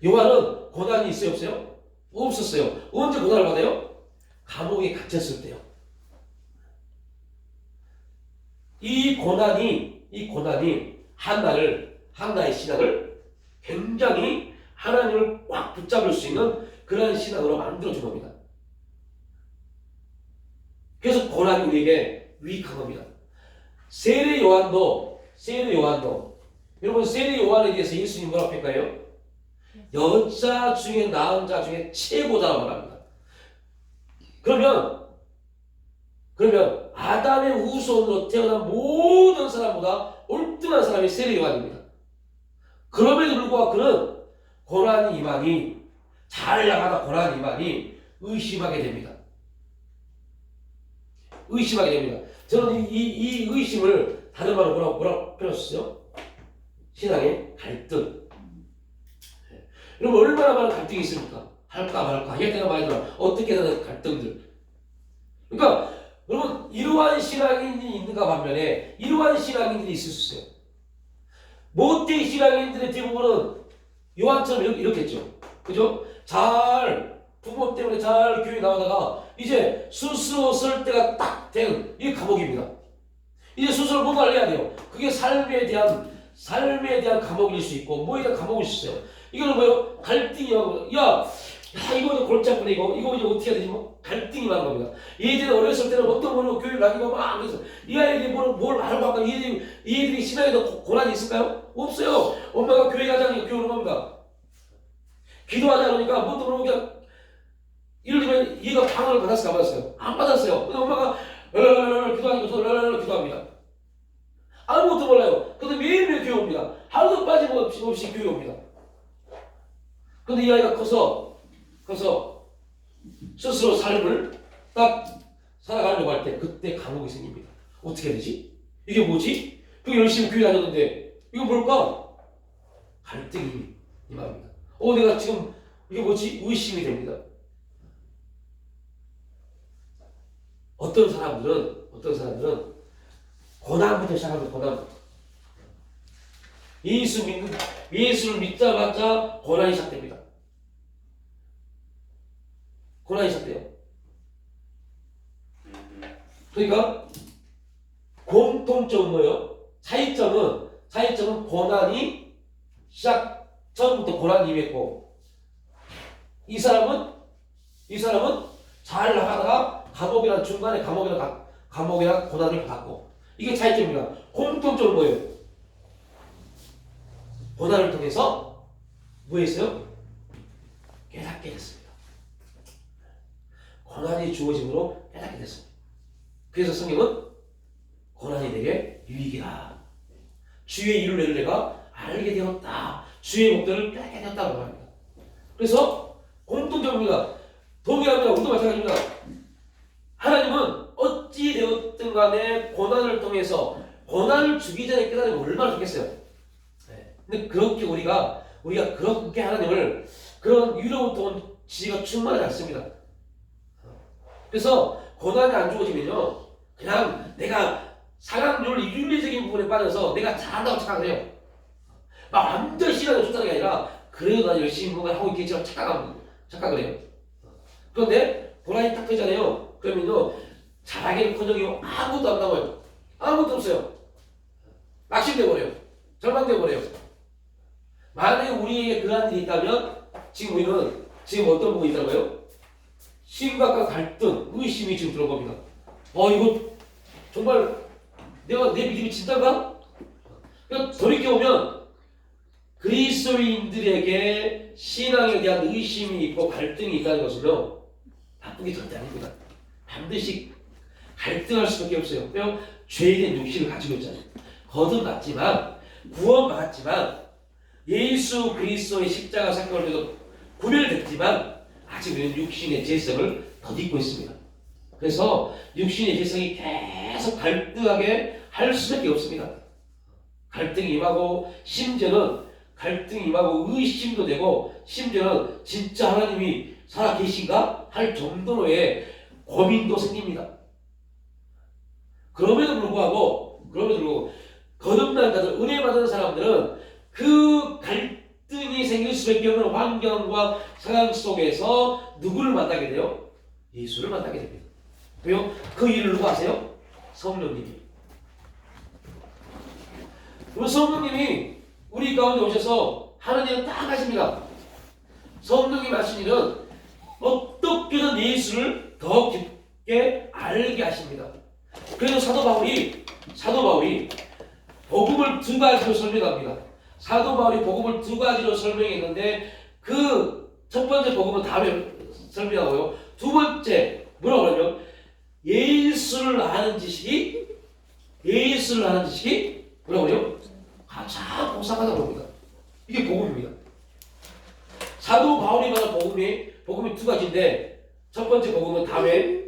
요한은 고난이 있어요, 없어요? 없었어요. 언제 고난을 받아요? 감옥에 갇혔을 때요. 이 고난이 한나의 신앙을 굉장히 하나님을 꽉 붙잡을 수 있는 그러한 신앙으로 만들어준 겁니다. 그래서 고난이 우리에게 유익한 겁니다. 세례 요한도 여러분 세례 요한에 대해서 예수님 뭐라고 평가해요? 여자 중에 낳은 자 중에 최고다라고 말합니다. 그러면 아담의 후손으로 태어난 모든 사람보다 옳등한 사람이 세례 요한입니다. 그럼에도 불구하고 그는 고난이 임하니 잘 나가다 고난이 임하니 의심하게 됩니다. 저는 이 의심을 다른 말로 뭐라고 표현했어요? 신앙의 갈등. 여러분 얼마나 많은 갈등이 있습니까? 할까 말까 해야 되나 말야 되나 어떻게 되는 갈등들. 그러니까 여러분 이러한 신앙인이 있는가 반면에 이러한 신앙인들이 있을 수 있어요. 모태 신앙인들의 대부분은 요한처럼 이렇게 했죠. 그죠? 부모 때문에 잘 교회 나오다가 이제 스스로 설 때가 딱 된 이 감옥입니다. 이제 스스로 뭔가를 해야 돼요. 그게 삶에 대한 감옥일 수 있고 뭐에 대한 감옥일 수 있어요. 이거는 뭐예요? 갈등이 많은 야 이거 이제 골치 아프네 이거 이제 어떻게 해야 되지 뭐 갈등이 많은 겁니다. 얘들이 어렸을 때는 어떤 분으로 교회를 다니고 막 그래서 이 아이들이 뭘 알고 할까 얘들이 신앙에도 고난이 있을까요? 없어요. 엄마가 교회 가자니까 교회로 갑니다. 기도하자 그러니까 뭣도 모르고 그냥 예를 들면 얘가 방언을 받았을까 안 받았어요? 안 받았어요. 근데 엄마가 기도하니까 기도합니다. 아무것도 몰라요. 근데 매일매일 교회 옵니다. 하루도 빠짐없이 교회 옵니다. 근데 이 아이가 커서 스스로 삶을 딱 살아가려고 할 때 그때 감옥이 생깁니다. 어떻게 해야 되지? 이게 뭐지? 그 열심히 교회 다녔는데 이거 뭘까? 갈등이 임합니다. 내가 지금 이게 뭐지? 의심이 됩니다. 어떤 사람들은 고난부터 시작합니다. 고난부터. 예수를 믿자마자 고난이 시작됩니다. 고난이 시작돼요. 그러니까 공통점은 뭐예요? 차이점은 고난이 처음부터 고난이 임했고, 이 사람은 잘 나가다가 중간에 감옥이나 고난을 받았고, 이게 차이점입니다. 공통점은 뭐예요? 고난을 통해서 뭐 했어요? 깨닫게 됐습니다. 고난이 주어짐으로 깨닫게 됐습니다. 그래서 성경은 고난이 내게 유익이다. 주의 일을 내를 내가 알게 되었다. 주의 목표를 깨닫게 되었다고 합니다. 그래서 공통점입니다. 동일합니다. 우리도 마찬가지입니다. 하나님은 어찌 되었든 간에 고난을 통해서, 고난을 주기 전에 깨달으면 얼마나 좋겠어요. 근데 그렇게 우리가 그렇게 하나님을, 그런 위로부터 온 지혜가 충만하지 않습니다. 그래서 고난이 안 주어지면요, 그냥 내가 윤리적인 부분에 빠져서 내가 잘한다고 착각을 해요. 막 완전 신앙을 쫓아가는 게 아니라 그래도 난 열심히 뭔가 하고 있겠지만 착각을 해요. 그런데 고난이 딱 되잖아요. 그러면요, 잘하기는커녕 아무것도 안 남아요. 아무것도 없어요. 낙심돼버려요. 절망돼버려요. 만약에 우리에게 그런 일이 있다면 우리는 어떤 부분이 있다고요? 심각한 갈등, 의심이 지금 들어온 겁니다. 이거 정말 내 믿음이 진짠가? 그러니까 돌이켜보면 그리스도인들에게 신앙에 대한 의심이 있고 갈등이 있다는 것은요, 나쁜 게 절대 아닙니다. 반드시 갈등할 수밖에 없어요. 왜요? 죄에 대한 육신을 가지고 있잖아요. 거듭났지만, 구원받았지만, 예수 그리스도의 십자가 사건을 통해서 구별됐지만, 아직 우리는 육신의 죄성을 덧입고 있습니다. 그래서 육신의 죄성이 계속 갈등하게 할 수밖에 없습니다. 갈등이 임하고, 심지어는 갈등이 임하고 의심도 되고, 심지어는 진짜 하나님이 살아계신가 할 정도로의 고민도 생깁니다. 그럼에도 불구하고 거듭난 자들, 은혜 받은 사람들은 그 갈등이 생길 수밖에 없는 환경과 상황 속에서 누구를 만나게 돼요? 예수를 만나게 됩니다. 왜요? 그 일을 누가 하세요? 성령님이. 그럼 성령님이 우리 가운데 오셔서 하는 일은 다 하십니다. 성령님 하신 일은 어떻게든 예수를 더 깊게 알게 하십니다. 그래서 사도 바울이 복음을 두 가지로 설명합니다. 사도 바울이 복음을 두 가지로 설명했는데, 그 첫 번째 복음은 다음에 설명하고요. 두 번째 뭐라고 하냐면, 예수를 아는 지식이 뭐라고 해요? 가장 고상하다고 합니다. 이게 복음입니다. 사도 바울이 말한 복음이 두 가지인데, 첫 번째 복음은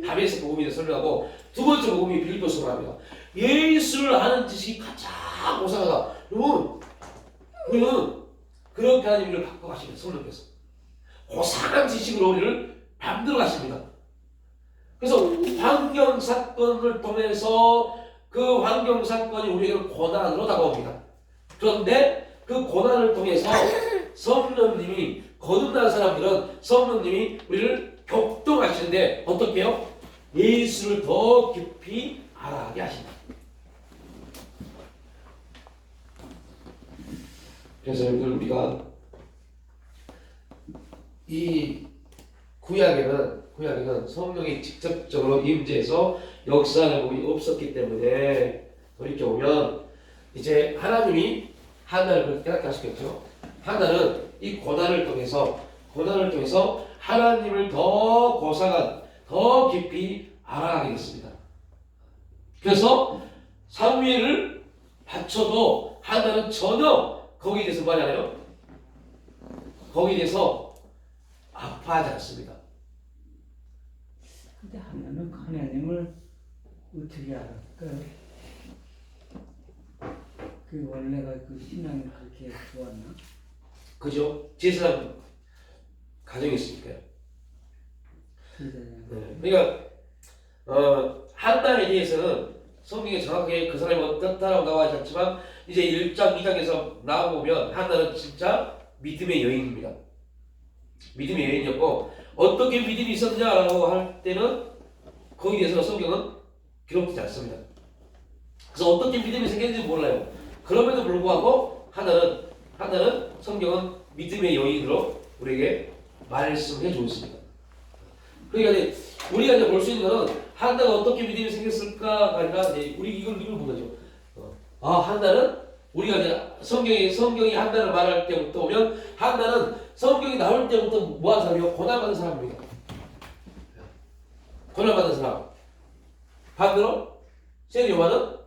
다메섹 복음에 설명하고, 두 번째 복음이 빌립보서로 합니다. 예수를 아는 지식이 가장 고상하다. 여러분, 우리는 그렇게 하는 일을 갖고 가십니다. 성령께서 고상한 지식으로 우리를 만들어 가십니다. 그래서 환경 사건을 통해서 그 환경 사건이 우리에게는 고난으로 다가옵니다. 그런데 그 고난을 통해서 성령님이, 거듭난 사람들은 성령님이 우리를 격동하시는데, 어떻게 해요? 예수를 더 깊이 알아가게 하십니다. 그래서 여러분들, 우리가 이 구약에는 성령이 직접적으로 임재해서 역사하는 부분이 없었기 때문에, 돌이켜보면 이제 하나님이 한나를 그렇게 깨닫게 하시겠죠. 한나는 이 고난을 통해서 하나님을 더 고상한, 더 깊이 알아가게 됐습니다. 그래서 사무엘을 바쳐도 한나는 전혀 거기에 대해서 뭐하지 않아요? 거기에 대해서 아파하지 않습니다. 근데 하나는 하나님을 어떻게 알았을까요? 그 원래가 그 신앙이 그렇게 좋았나? 그죠? 제사장 가정이 있으니까요. 네. 그러니까 한나에 대해서는 성경에 정확하게 그 사람이 어떻다라고 나와 있었지만 이제 1장, 2장에서 나와보면 한나는 진짜 믿음의 여인입니다. 믿음의 여인이었고 어떻게 믿음이 있었냐라고 할 때는 거기에 대해서 성경은 기록되지 않습니다. 그래서 어떻게 믿음이 생겼는지 몰라요. 그럼에도 불구하고 한나는 성경은 믿음의 여인으로 우리에게 말씀해 주고 있습니다. 그러니까 이제 우리가 이제 볼 수 있는 것은 한나가 어떻게 믿음이 생겼을까가 아니라 이제 우리 이걸 보는 거죠. 한나는 우리가 이제 성경이 한나를 말할 때부터 보면 한나는 성경이 나올 때부터 뭐하는 사람이요? 고난받는 사람입니다. 고난받는 사람. 반대로 세리요한은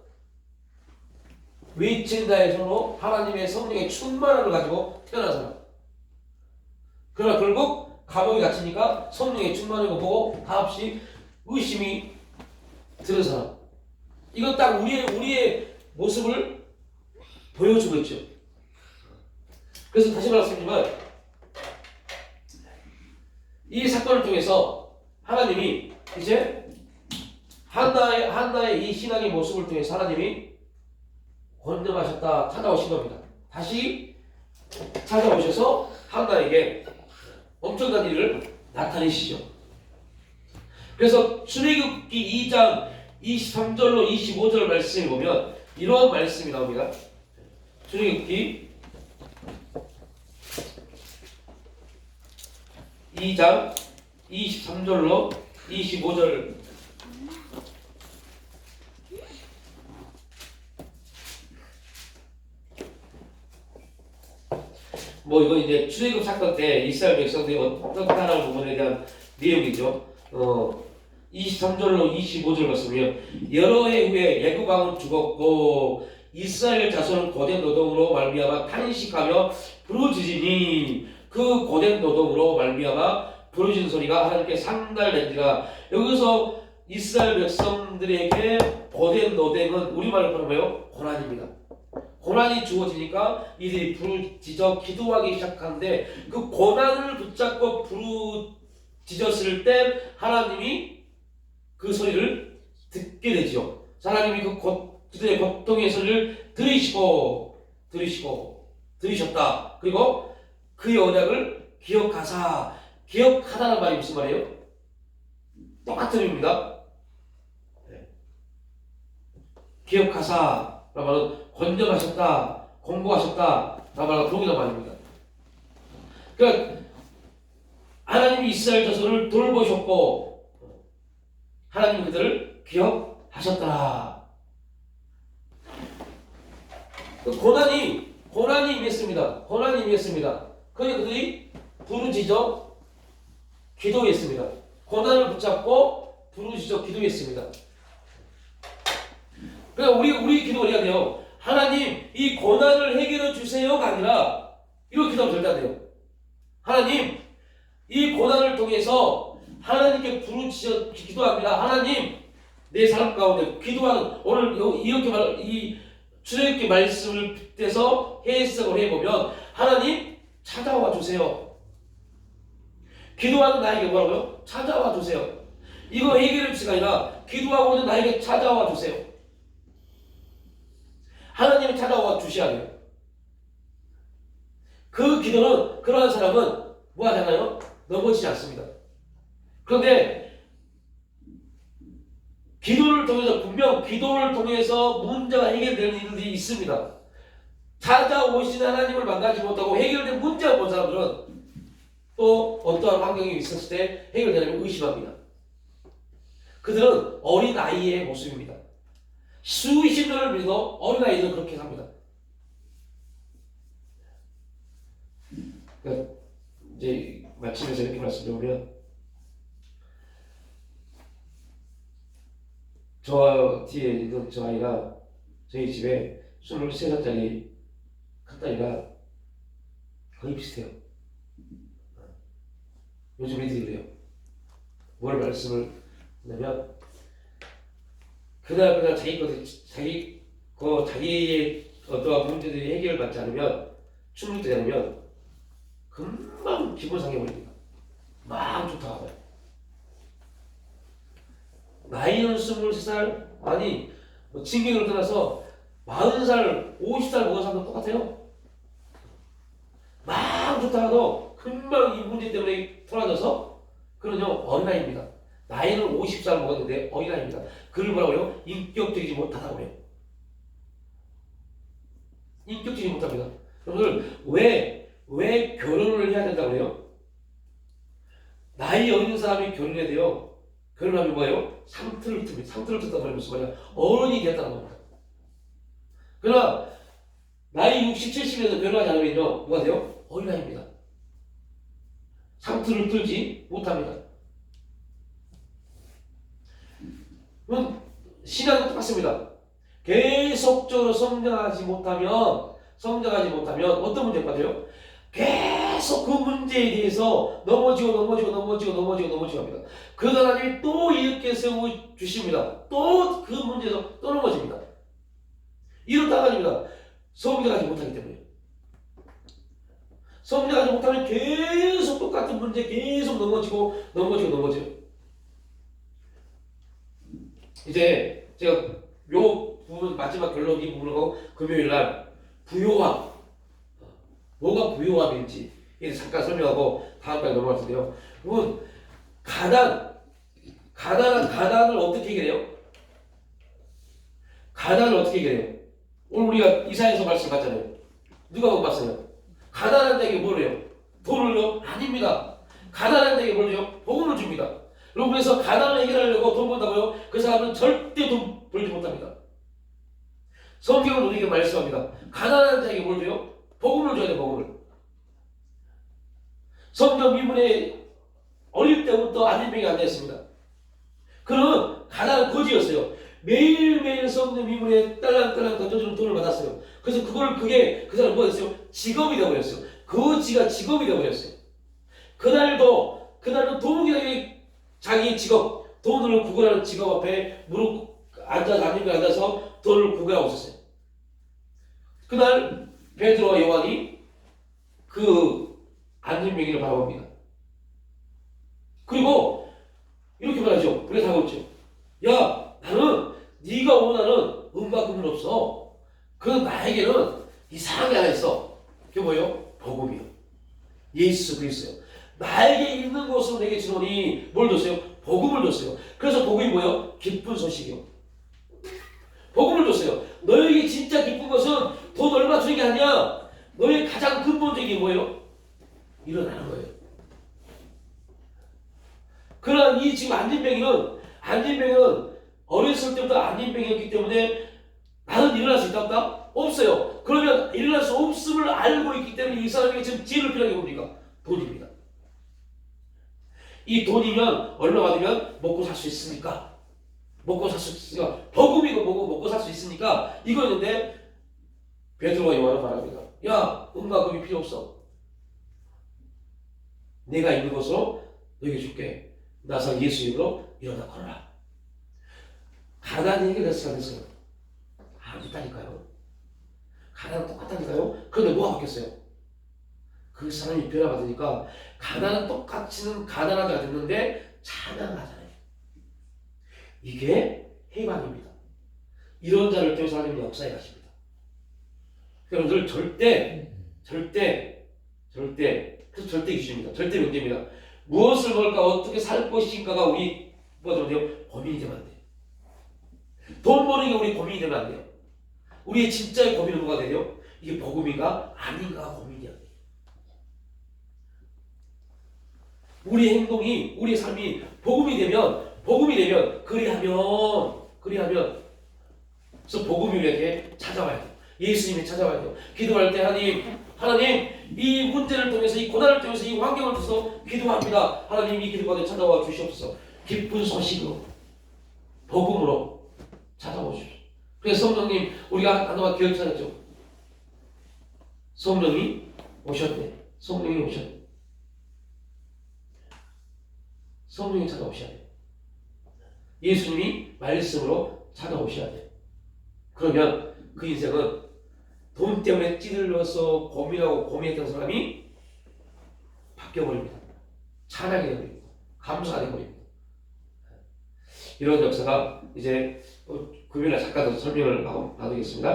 외친다의 손으로 하나님의 성령의 충만함을 가지고 태어난 사람. 그러나 결국 감옥에 갇히니까 성령의 충만한 거 보고 다없이 의심이 드는 사람. 이건 딱 우리의 모습을 보여주고 있죠. 그래서 다시 말씀드리지만 이 사건을 통해서 하나님이 이제 한나의 이 신앙의 모습을 통해서 하나님이 권능하셨다 찾아오신 겁니다. 다시 찾아오셔서 한나에게 엄청난 일을 나타내시죠. 그래서 출애굽기 2장 23절로 25절 말씀을 보면 이러한 말씀이 나옵니다. 출애굽기 2장 23절로 25절 이건 이제 출애굽 사건 때 이스라엘 백성들이 어떻다라는 부분에 대한 내용이죠. 23절로 25절 말씀이요. 여러 해 후에 애굽 왕은 죽었고 이스라엘 자손은 고된 노동으로 말미암아 탄식하며 부르짖으니 그 고된 노동으로 말미암아 부르짖는 소리가 하나님께 상달된지라. 여기서 이스라엘 백성들에게 고된 노동은 우리말로 표현하면 고난입니다. 고난이 주어지니까 이들이 부르짖어 기도하기 시작하는데 그 고난을 붙잡고 부르짖었을 때 하나님이 그 소리를 듣게 되죠. 하나님이 그들의 고통의 소리를 들으셨다. 그리고 그의 언약을 기억하다는 말이 무슨 말이에요? 똑같은 의미입니다. 기억하사라는 말은 권정하셨다, 공고하셨다 라는 말과 동일한 말입니다. 그러니까 하나님이 이스라엘 자손을 돌보셨고 하나님이 그들을 기억하셨더라. 고난이 임했습니다. 그러니 그들이 부르짖어 기도했습니다. 고난을 붙잡고 부르짖어 기도했습니다. 그러니까 우리 기도가 해야 돼요. 하나님, 이 고난을 해결해 주세요가 아니라 이렇게 기도하면 절대 안 돼요. 하나님, 이 고난을 통해서 하나님께 부르짖어 기도합니다. 하나님, 내 삶 가운데 기도하는 오늘 이렇게 이 출애굽기 말씀을 빗대서 해석을 해보면 하나님 찾아와 주세요. 기도하는 나에게 뭐라고요? 찾아와 주세요. 이거 해결해 주시가 아니라 기도하고 있는 나에게 찾아와 주세요. 하나님이 찾아와 주셔야 돼요. 그 기도는 그러한 사람은 뭐 하잖아요? 넘어지지 않습니다. 그런데 분명 기도를 통해서 문제가 해결되는 일들이 있습니다. 찾아오신 하나님을 만나지 못하고 해결된 문제가 본 사람들은 또 어떠한 환경이 있었을 때 해결되려면 의심합니다. 그들은 어린 아이의 모습입니다. 수십 년을 믿어 어린 아이도 그렇게 삽니다. 그러니까 이제 마치면서 이렇게 말씀드리면 저 뒤에 있는 저 아이가 저희 집에 23살짜리 큰딸이가 거의 비슷해요. 요즘 애들이 그래요. 뭘 말씀을 하냐면 그날 자기의 어떠한 문제들이 해결받지 않으면 충족되지 않으면 금방 기분 상해버립니다. 막 좋다가요. 나이는 23살, 아니 뭐 징계를 떠나서 40살, 50살 먹은 사람도 똑같아요. 막 좋다가도 금방 이 문제 때문에 돌아져서 그는요 어린아이입니다. 나이는 50살 먹었는데 어린아이입니다. 그를 뭐라고 해요? 인격적이지 못하다고 해요. 인격적이지 못합니다. 여러분들 왜 결혼을 해야 된다고 해요? 나이 어린 사람이 결혼해야 돼요. 결혼하면 뭐예요? 상틀을 틉니다. 상틀을 텄다는 말이 무슨 말이야? 어른이 됐다는 겁니다. 그러나 나이 60, 70에서 결혼하지 않으면요 뭐가 돼요? 어린아이입니다. 상틀을 틀지 못합니다. 그럼 신앙도 똑같습니다. 계속적으로 성장하지 못하면 어떤 문제가 돼요? 계속 그 문제에 대해서 넘어지고 합니다. 그 하나님이 또 이렇게 세워 주십니다. 또 그 문제에서 또 넘어집니다. 이렇다 아닙니다. 성장하지 못하기 때문에. 성장하지 못하면 계속 똑같은 문제 계속 넘어져요. 이제 제가 요 부분 마지막 결론 이 부분을 하고 금요일날 부요함, 뭐가 부요함인지 이제 잠깐 설명하고 다음까지 넘어갈 텐데요. 여러분 가난을 어떻게 해결해요? 가난을 어떻게 해결해요? 오늘 우리가 이사야서 말씀 봤잖아요. 누가 못 봤어요? 가난한 자에게 뭘 해요? 돈을요? 아닙니다. 가난한 자에게 뭘 해요? 복음을 줍니다. 여러분 그래서 가난을 해결하려고 돈 번다고요? 그 사람은 절대 돈 벌지 못합니다. 성경은 우리에게 말씀합니다. 가난한 자에게 뭘 줘요? 복음을 줘야 돼요. 복음을. 성경 미문에 어릴 때부터 안진병이 앉아있습니다. 그는 가난한 거지였어요. 매일매일 성경 미문에 딸랑딸랑 던져주는 돈을 받았어요. 그래서 그 사람 뭐 했어요? 직업이 되어버렸어요. 거지가 직업이 되어버렸어요. 그날은 도무지 자기 직업, 돈을 구걸하는 직업 앞에 안진병이 앉아서 돈을 구걸하고 있었어요. 그날 베드로와 요한이 그 안진병이를 바라봅니다. 그리고 이렇게 말하죠. 그래서 하고 있죠. 야, 나는 네가 원하는 은과 금은 없어. 그럼 나에게는 이상한 게 하나 있어. 그게 뭐예요? 복음이요. 예수 그리스도요. 나에게 있는 것으로 내게 주노니 뭘 줬어요? 복음을 줬어요. 그래서 복음이 뭐예요? 기쁜 소식이요. 복음을 줬어요. 너에게 진짜 기쁜 것은 돈 얼마 주는 게 아니야. 너의 가장 근본적인 뭐예요? 일어나는 거예요. 그러나 이 지금 안진병이는 어렸을 때부터 안진병이었기 때문에 나는 일어날 수 있다 없다? 없어요. 그러면 일어날 수 없음을 알고 있기 때문에 이 사람에게 지금 지혜를 필요한 게 뭡니까? 돈입니다. 이 돈이면 얼마 받으면 먹고 살 수 있습니까? 먹고 살 수 있으니까 버금이고 뭐고 먹고 살 수 있으니까 이거였는데 베드로와 요한은 말합니다. 야, 은과 금이 필요 없어. 내가 있는 것으로 너에게 줄게. 나서 예수 이름으로 일어나 걸어라. 가난이 해결됐어요, 안 됐어요? 아니다니까요. 가난은 똑같다니까요. 그런데 뭐가 바뀌었어요? 그 사람이 변화받으니까 가난은 똑같이는 가난한 자가 됐는데 찬양을 하잖아요. 이게 해방입니다. 이런 자를 통해서 하나님은 역사에 가십니다. 여러분들 절대 기준입니다. 절대 명제입니다. 무엇을 먹을까 어떻게 살 것인가가 우리 뭐가 돼요? 고민이 되면 안 돼요. 돈 버는 게 우리 고민이 되면 안 돼요. 우리의 진짜의 고민은 뭐가 돼요? 이게 복음인가 아닌가 고민이 안 돼요. 우리의 행동이 우리의 삶이 복음이 되면 그리하면 그래서 복음이 이렇게 찾아와야 돼요. 예수님이 찾아와야 돼요. 기도할 때 하나님 이 문제를 통해서 이 고난을 통해서 이 환경을 통해서 기도합니다. 하나님 이 기도가 찾아와 주시옵소서. 기쁜 소식으로 복음으로 찾아오십시오. 그래서 성령님 우리가 하나만 기억하셨죠. 성령이 오셨네. 성령이 찾아오셔야 돼요. 예수님이 말씀으로 찾아오셔야 돼요. 그러면 그 인생은 돈 때문에 찌들러서 고민했던 사람이 바뀌어버립니다. 찬양이 되버립니다. 감사가 되버립니다. 이런 역사가 이제 금요일에 잠깐 더 설명을 나누겠습니다.